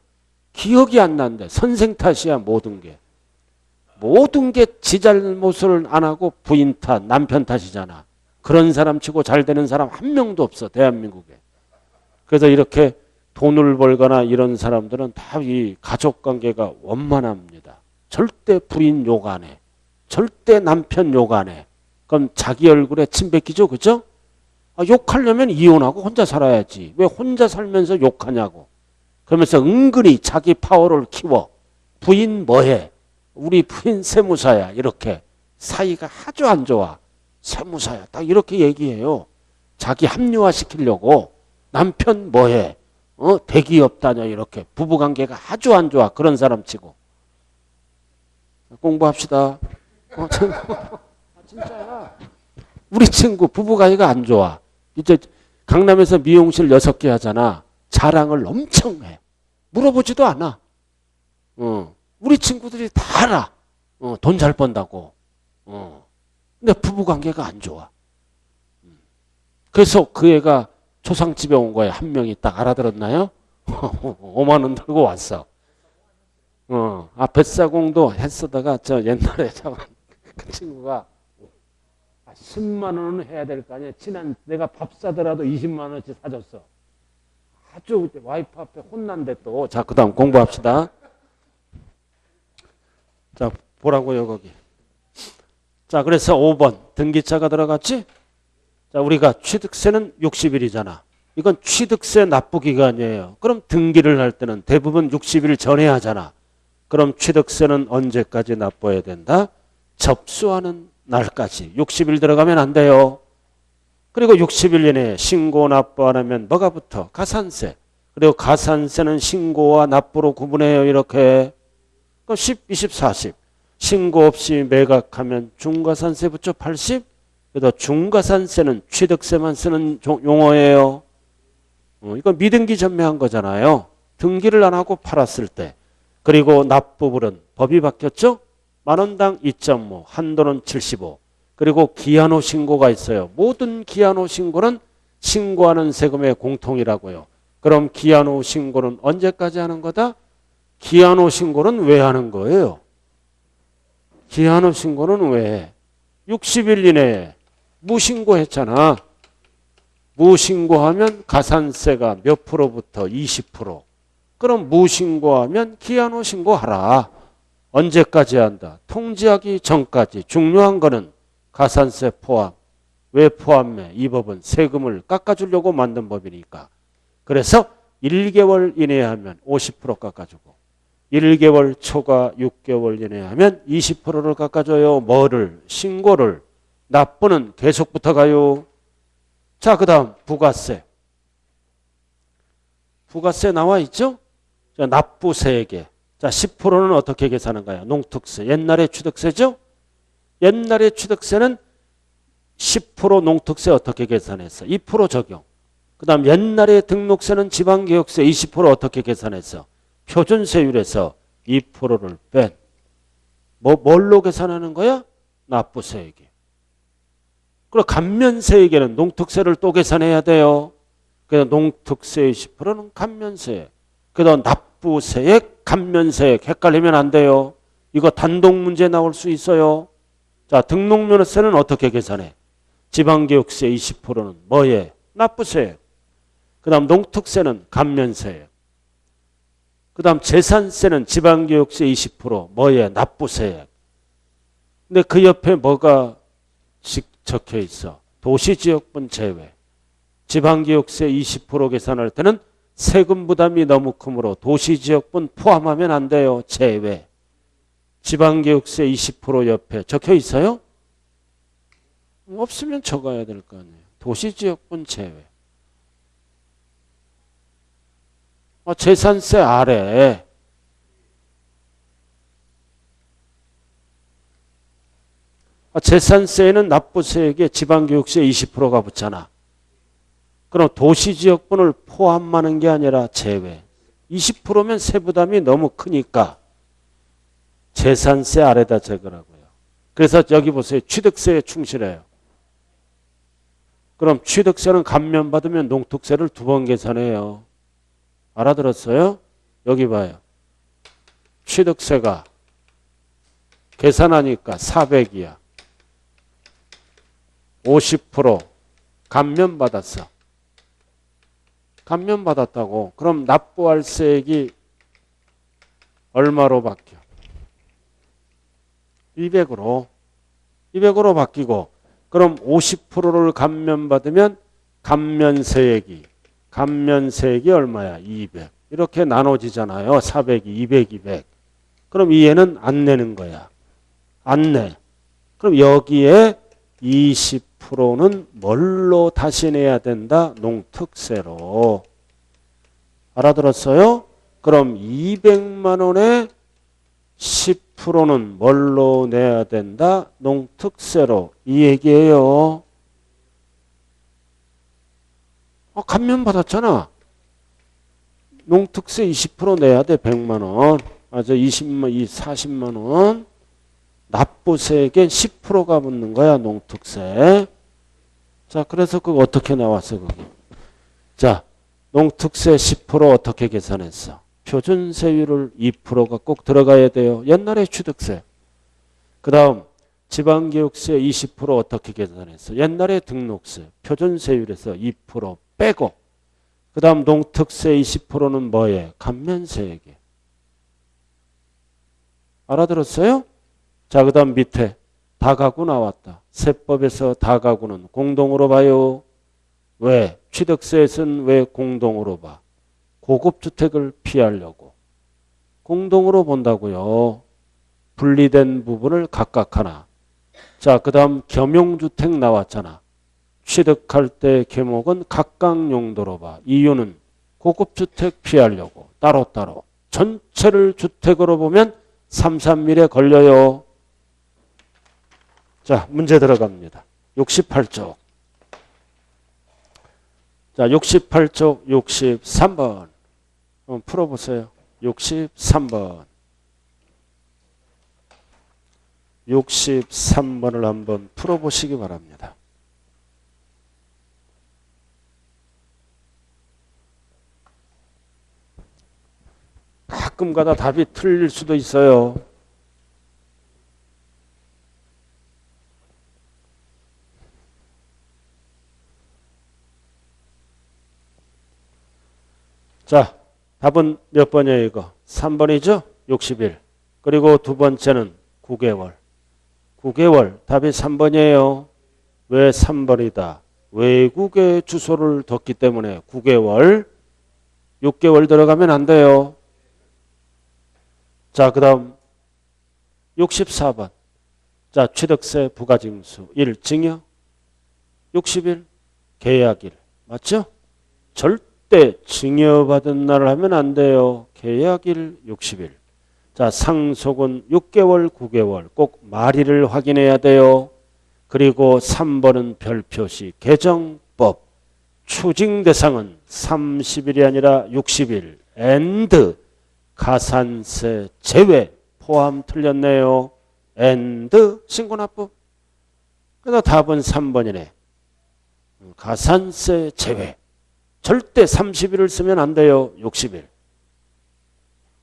기억이 안 난대. 선생 탓이야 모든 게. 모든 게 지 잘못을 안 하고 부인 탓, 남편 탓이잖아. 그런 사람 치고 잘 되는 사람 한 명도 없어. 대한민국에. 그래서 이렇게 돈을 벌거나 이런 사람들은 다 이 가족관계가 원만합니다. 절대 부인 욕 안 해. 절대 남편 욕 안 해. 그럼 자기 얼굴에 침 뱉기죠. 그죠? 욕하려면 이혼하고 혼자 살아야지. 왜 혼자 살면서 욕하냐고. 그러면서 은근히 자기 파워를 키워. 부인 뭐해? 우리 부인 세무사야. 이렇게. 사이가 아주 안 좋아. 세무사야. 딱 이렇게 얘기해요. 자기 합리화시키려고. 남편 뭐해? 대기업 다녀. 이렇게. 부부관계가 아주 안 좋아. 그런 사람 치고. 공부합시다. 진짜야. 우리 친구 부부관계가 안 좋아. 이제 강남에서 미용실 6개 하잖아. 자랑을 엄청 해. 물어보지도 않아. 우리 친구들이 다 알아. 돈 잘 번다고. 근데 부부관계가 안 좋아. 그래서 그 애가 초상집에 온 거에 한 명이 딱 알아들었나요? 5만 원 들고 왔어. 뱃사공도 했었다가 저 옛날에 그 친구가 10만 원은 해야 될 거 아니야. 친한 내가 밥 사더라도 20만 원어치 사줬어. 아주 와이프 앞에 혼난대 또. 자, 그 다음 공부합시다. 자, 보라고요, 거기. 자, 그래서 5번. 등기차가 들어갔지? 자, 우리가 취득세는 60일이잖아. 이건 취득세 납부 기간이에요. 그럼 등기를 할 때는 대부분 60일 전에 하잖아. 그럼 취득세는 언제까지 납부해야 된다? 접수하는 날까지. 60일 들어가면 안 돼요. 그리고 60일 이내에 신고 납부 안 하면 뭐가 붙어? 가산세. 그리고 가산세는 신고와 납부로 구분해요. 이렇게. 그럼 10, 20, 40. 신고 없이 매각하면 중과산세 붙여 80. 그래서 중과산세는 취득세만 쓰는 용어예요. 이건 미등기 전매한 거잖아요. 등기를 안 하고 팔았을 때. 그리고 납부불은 법이 바뀌었죠? 만원당 2.5, 한도는 75. 그리고 기한 후 신고가 있어요. 모든 기한 후 신고는 신고하는 세금의 공통이라고요. 그럼 기한 후 신고는 언제까지 하는 거다? 기한 후 신고는 왜 하는 거예요? 기한 후 신고는 왜? 60일 이내에 무신고했잖아. 무신고하면 가산세가 몇 프로부터 20%. 그럼 무신고하면 기한 후 신고하라. 언제까지 한다? 통지하기 전까지. 중요한 거는 가산세 포함. 왜 포함해? 이 법은 세금을 깎아주려고 만든 법이니까. 그래서 1개월 이내에 하면 50% 깎아주고 1개월 초과 6개월 이내에 하면 20%를 깎아줘요. 뭐를? 신고를. 납부는 계속 붙어가요. 자, 그 다음 부가세. 부가세 나와 있죠? 자, 납부세액에. 자, 10%는 어떻게 계산한가요? 농특세. 옛날에 취득세죠? 옛날에 취득세는 10% 농특세 어떻게 계산했어? 2% 적용. 그 다음 옛날에 등록세는 지방개혁세 20% 어떻게 계산했어? 표준세율에서 2%를 뺀. 뭘로 계산하는 거야? 납부세액에. 그리고 감면세액에는 농특세를 또 계산해야 돼요. 그래서 농특세 20%는 감면세액. 그다음 납부세액, 감면세액 헷갈리면 안 돼요. 이거 단독 문제 나올 수 있어요. 자, 등록면허세는 어떻게 계산해? 지방교육세 20%는 뭐에? 납부세액. 그 다음 농특세는 감면세액. 그 다음 재산세는 지방교육세 20% 뭐에? 납부세액. 근데 그 옆에 뭐가 적혀 있어? 도시지역분 제외. 지방교육세 20% 계산할 때는 세금 부담이 너무 크므로 도시지역분 포함하면 안 돼요. 제외. 지방교육세 20% 옆에 적혀 있어요? 없으면 적어야 될 거 아니에요. 도시지역분 제외. 재산세 아래 재산세에는 납부세액에 지방교육세 20%가 붙잖아. 그럼 도시지역분을 포함하는 게 아니라 제외. 20%면 세부담이 너무 크니까 재산세 아래다 적으라고요. 그래서 여기 보세요. 취득세에 충실해요. 그럼 취득세는 감면받으면 농특세를 2번 계산해요. 알아들었어요? 여기 봐요. 취득세가 계산하니까 400이야. 50% 감면받았어. 감면받았다고. 그럼 납부할 세액이 얼마로 바뀌어? 200으로 바뀌고, 그럼 50%를 감면받으면 감면세액이 얼마야? 200. 이렇게 나눠지잖아요. 400이 200, 200. 그럼 이 애는 안 내는 거야. 안 내. 그럼 여기에 20%는 뭘로 다시 내야 된다? 농특세로. 알아들었어요? 그럼 200만 원에 10%는 뭘로 내야 된다? 농특세로. 이 얘기예요. 감면받았잖아. 농특세 20% 내야 돼. 100만 원. 맞아. 40만 원. 납부세액에 10%가 붙는 거야. 농특세. 자, 그래서 그거 어떻게 나왔어? 거기. 자, 농특세 10% 어떻게 계산했어? 표준세율을 2%가 꼭 들어가야 돼요. 옛날에 취득세. 그 다음 지방교육세 20% 어떻게 계산했어? 옛날에 등록세. 표준세율에서 2% 빼고. 그 다음 농특세 20%는 뭐에? 감면세액에. 알아들었어요? 자, 그 다음 밑에 다가구 나왔다. 세법에서 다가구는 공동으로 봐요. 왜? 취득세에서는 왜 공동으로 봐? 고급주택을 피하려고. 공동으로 본다고요. 분리된 부분을 각각 하나. 자, 그 다음 겸용주택 나왔잖아. 취득할 때 개목은 각각 용도로 봐. 이유는 고급주택 피하려고. 따로따로. 전체를 주택으로 보면 331에 걸려요. 자, 문제 들어갑니다. 68쪽. 자, 68쪽 63번. 한번 풀어보세요. 63번. 63번을 한번 풀어보시기 바랍니다. 가끔가다 답이 틀릴 수도 있어요. 자, 답은 몇 번이에요, 이거? 3번이죠? 61. 그리고 두 번째는 9개월. 9개월. 답이 3번이에요. 왜 3번이다? 외국에 주소를 뒀기 때문에 9개월. 6개월 들어가면 안 돼요. 자, 그 다음 64번. 자, 취득세 부가징수 1. 증여 60일 계약일. 맞죠? 절대 증여받은 날을 하면 안 돼요. 계약일 60일. 자, 상속은 6개월, 9개월. 꼭 말일을 확인해야 돼요. 그리고 3번은 별표시 개정법. 추징 대상은 30일이 아니라 60일. and 가산세 제외. 포함 틀렸네요. and 신고납부. 그래서 답은 3번이네. 가산세 제외. 절대 30일을 쓰면 안 돼요. 60일.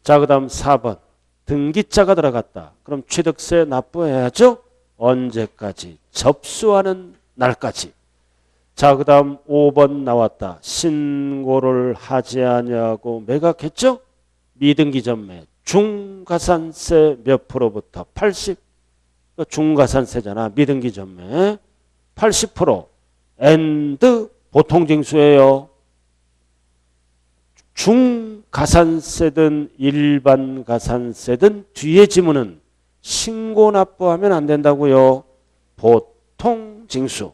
자, 그 다음 4번. 등기자가 들어갔다. 그럼 취득세 납부해야죠. 언제까지? 접수하는 날까지. 자, 그 다음 5번 나왔다. 신고를 하지 아니하고 매각했죠? 미등기 전매 중가산세 몇 프로부터 80. 중가산세잖아. 미등기 전매 80% and 보통징수예요. 중가산세든 일반 가산세든 뒤에 지문은 신고 납부하면 안 된다고요. 보통징수.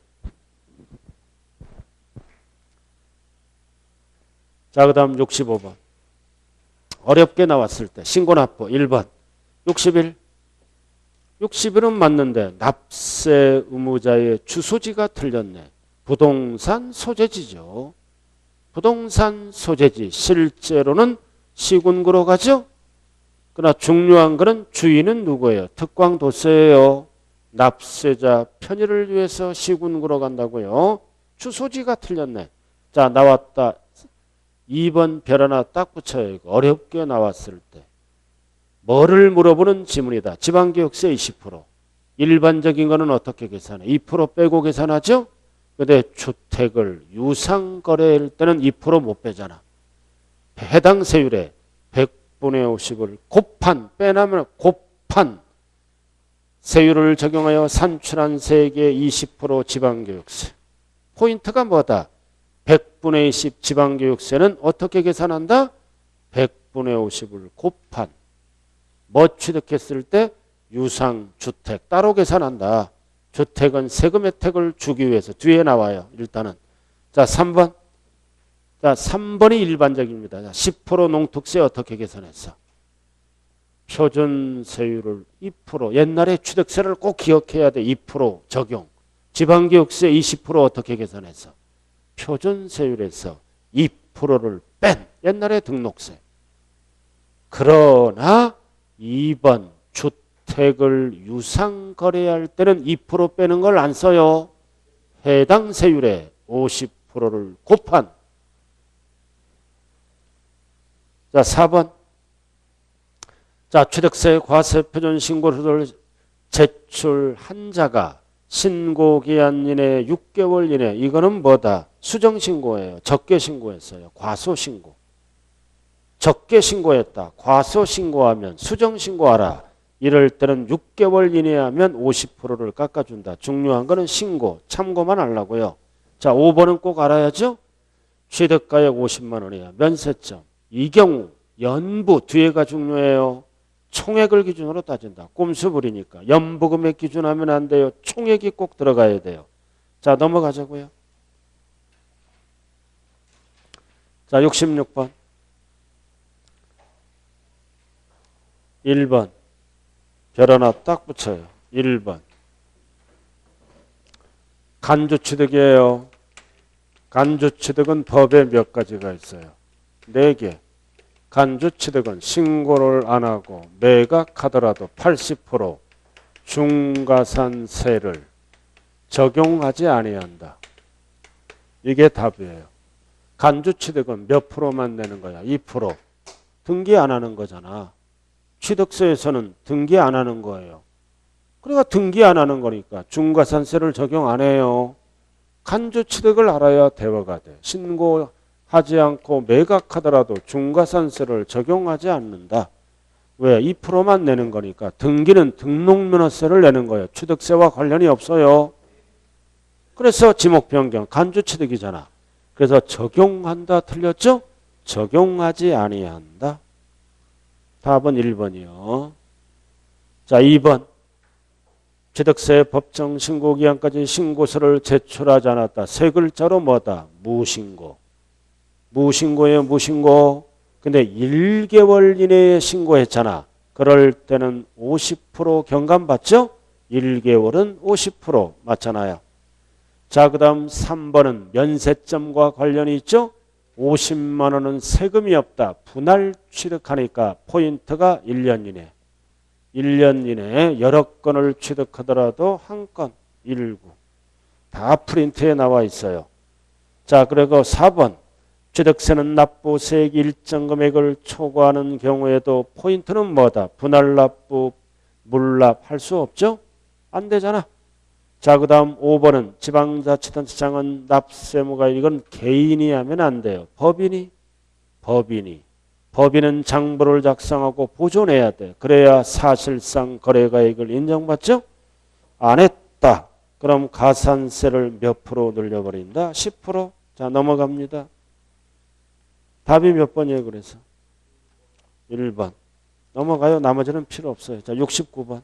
자, 그 다음 65번. 어렵게 나왔을 때 신고 납부 1번. 61. 61은 맞는데 납세 의무자의 주소지가 틀렸네. 부동산 소재지죠. 부동산 소재지. 실제로는 시군구로 가죠. 그러나 중요한 거는 주인은 누구예요? 특광도세예요. 납세자 편의를 위해서 시군구로 간다고요. 주소지가 틀렸네. 자, 나왔다. 2번 별 하나 딱 붙여요. 이거 어렵게 나왔을 때. 뭐를 물어보는 지문이다. 지방교육세 20%. 일반적인 거는 어떻게 계산해? 2% 빼고 계산하죠? 근데 주택을 유상거래할 때는 2% 못 빼잖아. 해당 세율에 100분의 50을 곱한, 빼나면 곱한 세율을 적용하여 산출한 세액의 20% 지방교육세. 포인트가 뭐다? 100분의 20 지방교육세는 어떻게 계산한다? 100분의 50을 곱한 뭐 취득했을 때 유상주택 따로 계산한다. 주택은 세금 혜택을 주기 위해서 뒤에 나와요. 일단은. 자, 3번. 자, 3번이 일반적입니다. 자, 10% 농특세 어떻게 계산했어? 표준세율을 2%. 옛날에 취득세를 꼭 기억해야 돼. 2% 적용. 지방교육세 20% 어떻게 계산했어? 표준세율에서 2%를 뺀 옛날에 등록세. 그러나 2번 주택을 유상거래할 때는 2% 빼는 걸 안 써요. 해당 세율에 50%를 곱한. 자, 4번. 자, 취득세 과세 표준 신고서를 제출한 자가 신고기한 이내 6개월 이내. 이거는 뭐다? 수정신고예요. 적게 신고했어요. 과소신고. 적게 신고했다. 과소신고하면 수정신고하라. 이럴 때는 6개월 이내에 하면 50%를 깎아준다. 중요한 거는 신고. 참고만 하려고요. 자, 5번은 꼭 알아야죠. 취득가액 50만 원이야. 면세점. 이 경우 연부 뒤에가 중요해요. 총액을 기준으로 따진다. 꼼수 부리니까. 연부금액 기준하면 안 돼요. 총액이 꼭 들어가야 돼요. 자, 넘어가자고요. 자, 66번. 1번. 별 하나 딱 붙여요. 1번. 간주취득이에요. 간주취득은 법에 몇 가지가 있어요? 4개. 간주취득은 신고를 안 하고 매각하더라도 80% 중과산세를 적용하지 아니한다. 이게 답이에요. 간주취득은 몇 프로만 내는 거야? 2%. 등기 안 하는 거잖아. 취득세에서는 등기 안 하는 거예요. 그러니까 등기 안 하는 거니까 중과산세를 적용 안 해요. 간주취득을 알아야 대화가 돼. 신고하지 않고 매각하더라도 중과산세를 적용하지 않는다. 왜? 2%만 내는 거니까. 등기는 등록면허세를 내는 거예요. 취득세와 관련이 없어요. 그래서 지목 변경, 간주취득이잖아. 그래서 적용한다 틀렸죠? 적용하지 아니한다. 답은 1번이요. 자, 2번. 취득세 법정 신고기한까지 신고서를 제출하지 않았다. 세 글자로 뭐다? 무신고. 무신고예요. 무신고. 근데 1개월 이내에 신고했잖아. 그럴 때는 50% 경감받죠? 1개월은 50% 맞잖아요. 자, 그 다음 3번은 면세점과 관련이 있죠? 50만 원은 세금이 없다. 분할 취득하니까 포인트가 1년 이내. 1년 이내에 여러 건을 취득하더라도 한 건, 19. 다 프린트에 나와 있어요. 자, 그리고 4번. 취득세는 납부세액 일정 금액을 초과하는 경우에도 포인트는 뭐다? 분할 납부, 물납 할 수 없죠? 안 되잖아. 자, 그 다음 5번은 지방자치단체장은 납세무가 이건 개인이 하면 안 돼요. 법인이 법인은 장부를 작성하고 보존해야 돼. 그래야 사실상 거래가액을 인정받죠? 안 했다. 그럼 가산세를 몇 프로 늘려버린다? 10%. 자, 넘어갑니다. 답이 몇 번이에요, 그래서? 1번. 넘어가요. 나머지는 필요 없어요. 자, 69번.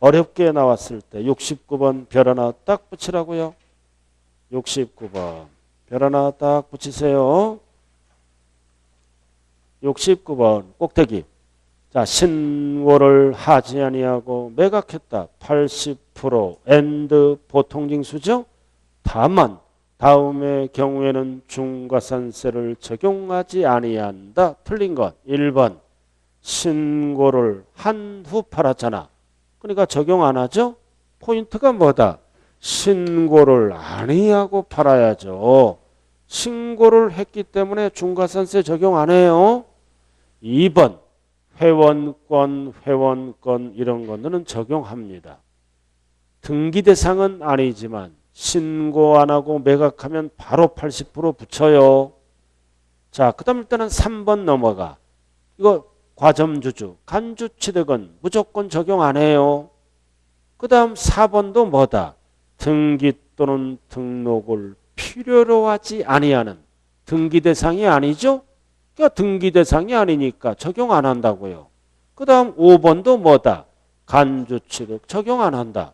어렵게 나왔을 때 69번 별 하나 딱 붙이라고요. 69번. 별 하나 딱 붙이세요. 69번 꼭대기. 자, 신고를 하지 아니하고 매각했다. 80% and 보통징수죠. 다만 다음의 경우에는 중과산세를 적용하지 아니한다. 틀린 것. 1번. 신고를 한 후 팔았잖아. 그러니까 적용 안 하죠. 포인트가 뭐다? 신고를 아니하고 팔아야죠. 신고를 했기 때문에 중과산세 적용 안 해요. 2번. 회원권 이런 거는 적용합니다. 등기 대상은 아니지만 신고 안 하고 매각하면 바로 80% 붙여요. 자, 그 다음 일단은 3번 넘어가. 이거 과점주주, 간주취득은 무조건 적용 안 해요. 그 다음 4번도 뭐다? 등기 또는 등록을 필요로 하지 아니하는 등기 대상이 아니죠? 그러니까 등기 대상이 아니니까 적용 안 한다고요. 그 다음 5번도 뭐다? 간주취득 적용 안 한다.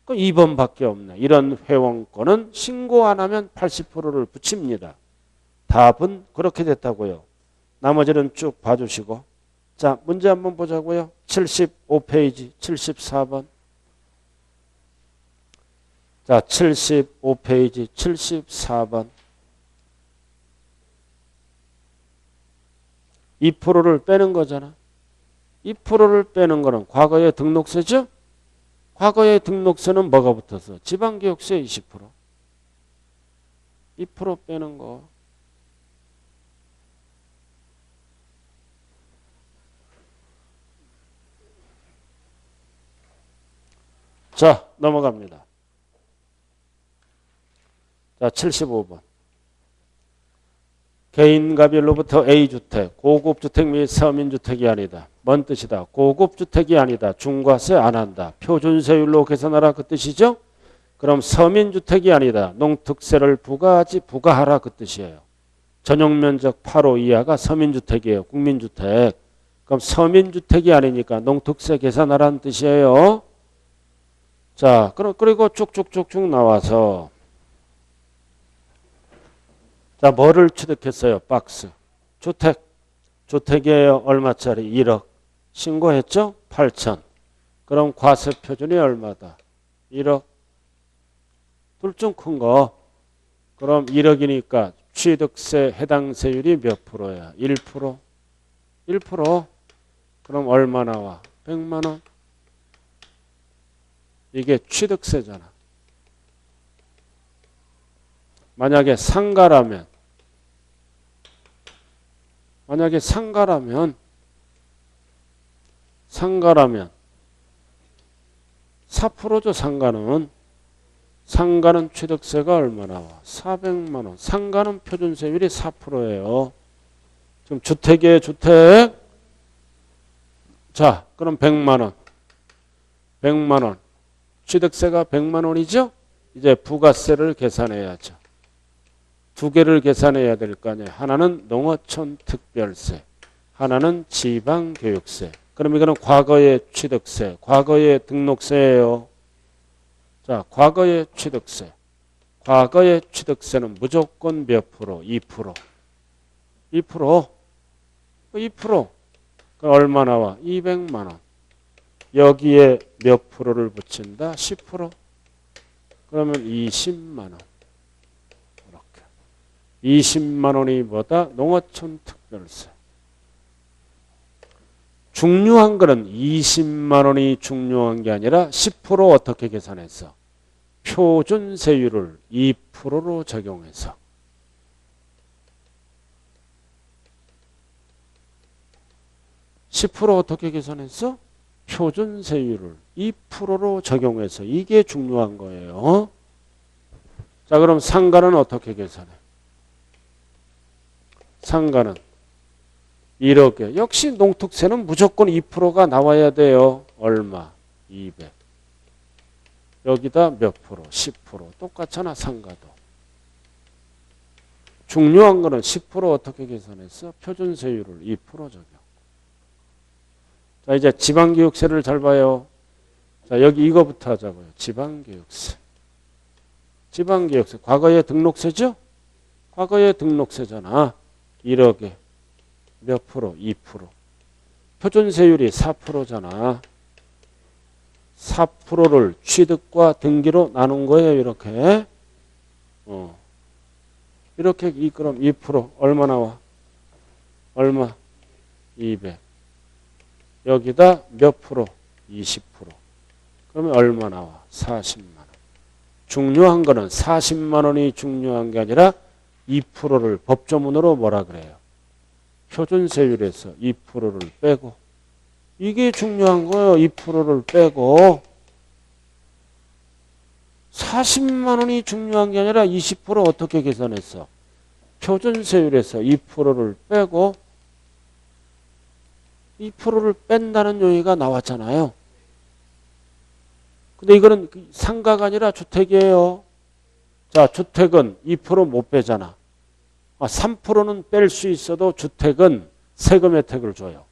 그 2번밖에 없네. 이런 회원권은 신고 안 하면 80%를 붙입니다. 답은 그렇게 됐다고요. 나머지는 쭉 봐주시고. 자, 문제 한번 보자고요. 75페이지 74번. 자, 75페이지 74번. 2%를 빼는 거잖아. 2%를 빼는 거는 과거의 등록세죠? 과거의 등록세는 뭐가 붙어서? 지방교육세 20%. 2% 빼는 거. 자, 넘어갑니다. 자, 75번. 개인가별로부터 A주택, 고급주택 및 서민주택이 아니다. 뭔 뜻이다? 고급주택이 아니다. 중과세 안 한다. 표준세율로 계산하라 그 뜻이죠? 그럼 서민주택이 아니다. 농특세를 부과하라 그 뜻이에요. 전용면적 8호 이하가 서민주택이에요. 국민주택. 그럼 서민주택이 아니니까 농특세 계산하라는 뜻이에요. 자, 그리고 쭉쭉쭉쭉 나와서 자, 뭐를 취득했어요? 박스. 주택. 주택이에요. 얼마짜리? 1억. 신고했죠? 8천. 그럼 과세 표준이 얼마다? 1억. 둘 중 큰 거. 그럼 1억이니까 취득세 해당 세율이 몇 프로야? 1%. 1%. 그럼 얼마 나와? 100만 원. 이게 취득세잖아. 만약에 상가라면 4%죠. 상가는 취득세가 얼마 나와? 400만 원. 상가는 표준세율이 4%예요. 지금 주택이에요. 주택. 자, 그럼 100만 원. 100만 원. 취득세가 100만 원이죠? 이제 부가세를 계산해야죠. 두 개를 계산해야 될 거 아니에요. 하나는 농어촌 특별세, 하나는 지방교육세. 그럼 이거는 과거의 취득세, 과거의 등록세예요. 자, 과거의 취득세. 과거의 취득세는 무조건 몇 프로? 2%. 2%. 2%. 그럼 얼마 나와? 200만 원. 여기에 몇 프로를 붙인다? 10%. 그러면 20만 원. 20만 원이 뭐다? 농어촌 특별세. 중요한 거는 20만 원이 중요한 게 아니라 10% 어떻게 계산했어? 표준세율을 2%로 적용해서. (10% 어떻게 계산했어? 표준세율을 2%로 적용해서. 이게 중요한 거예요. 자, 그럼 상가는 어떻게 계산해? 상가는 1억에. 역시 농특세는 무조건 2%가 나와야 돼요. 얼마? 200. 여기다 몇 프로? 10%. 똑같잖아, 상가도. 중요한 거는 10% 어떻게 계산했어? 표준세율을 2% 적용. 자, 이제 지방교육세를 잘 봐요. 자, 여기 이거부터 하자고요. 지방교육세. 지방교육세. 과거에 등록세죠? 과거에 등록세잖아. 1억에. 몇 프로? 2%. 표준세율이 4%잖아. 4%를 취득과 등기로 나눈 거예요. 이렇게. 이렇게 그럼 2% 얼마 나와? 얼마? 200. 여기다 몇 프로? 20%. 그러면 얼마 나와? 40만 원. 중요한 거는 40만 원이 중요한 게 아니라 2%를 법조문으로 뭐라 그래요? 표준세율에서 2%를 빼고. 이게 중요한 거예요. 2%를 빼고. 40만 원이 중요한 게 아니라 20% 어떻게 계산했어? 표준세율에서 2%를 빼고 2%를 뺀다는 용의가 나왔잖아요. 근데 이거는 상가가 아니라 주택이에요. 자, 주택은 2%못 빼잖아. 3%는 뺄 수 있어도 주택은 세금 혜택을 줘요.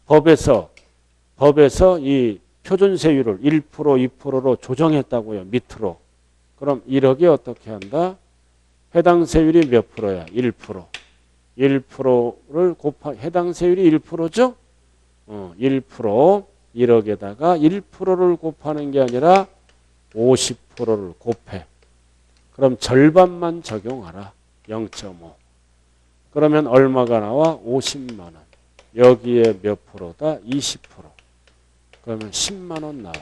법에서 이 표준세율을 1%, 2%로 조정했다고요. 밑으로. 그럼 1억에 어떻게 한다? 해당 세율이 몇 프로야? 1%. 1%를 해당 세율이 1%죠? 1%. 1억에다가 1%를 곱하는 게 아니라 50%를 곱해. 그럼 절반만 적용하라. 0.5. 그러면 얼마가 나와? 50만 원. 여기에 몇 프로다? 20%. 그러면 10만 원 나와.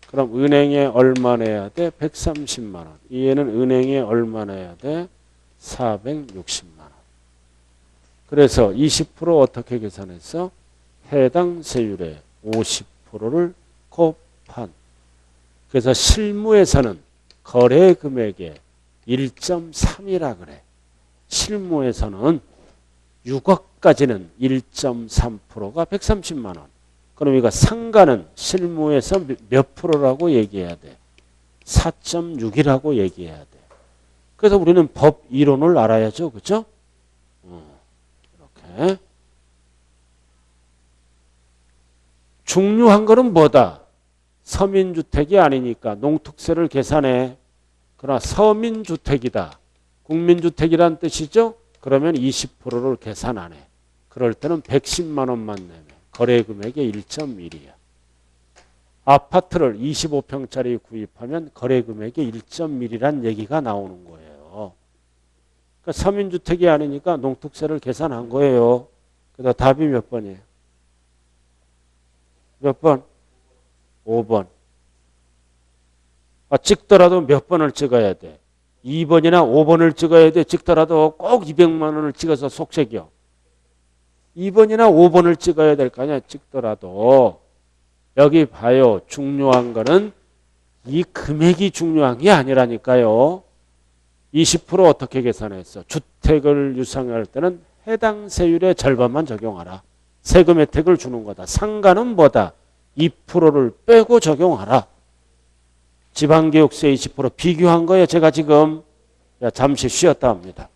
그럼 은행에 얼마 내야 돼? 130만 원. 얘는 은행에 얼마 내야 돼? 460만 원. 그래서 20% 어떻게 계산했어? 해당 세율의 50%를 곱한. 그래서 실무에서는 거래 금액의 1.3이라 그래. 실무에서는 6억까지는 1.3%가 130만 원. 그럼 이거 상가는 실무에서 몇 프로라고 얘기해야 돼? 4.6이라고 얘기해야 돼. 그래서 우리는 법 이론을 알아야죠. 그죠? 이렇게. 중요한 거는 뭐다? 서민주택이 아니니까 농특세를 계산해. 그러나 서민주택이다. 국민주택이란 뜻이죠? 그러면 20%를 계산 안 해. 그럴 때는 110만 원만 내면 거래금액의 1.1이야. 아파트를 25평짜리 구입하면 거래금액의 1.1이란 얘기가 나오는 거예요. 그러니까 서민주택이 아니니까 농특세를 계산한 거예요. 그래서 답이 몇 번이에요? 몇 번? 5번. 찍더라도 몇 번을 찍어야 돼? 2번이나 5번을 찍어야 돼. 찍더라도 꼭 200만 원을 찍어서 속색이요. 2번이나 5번을 찍어야 될 거 아니야. 찍더라도. 여기 봐요. 중요한 거는 이 금액이 중요한 게 아니라니까요. 20% 어떻게 계산했어? 주택을 유상할 때는 해당 세율의 절반만 적용하라. 세금 혜택을 주는 거다. 상가는 뭐다? 2%를 빼고 적용하라. 지방교육세 20% 비교한 거예요. 제가 지금 잠시 쉬었다 합니다.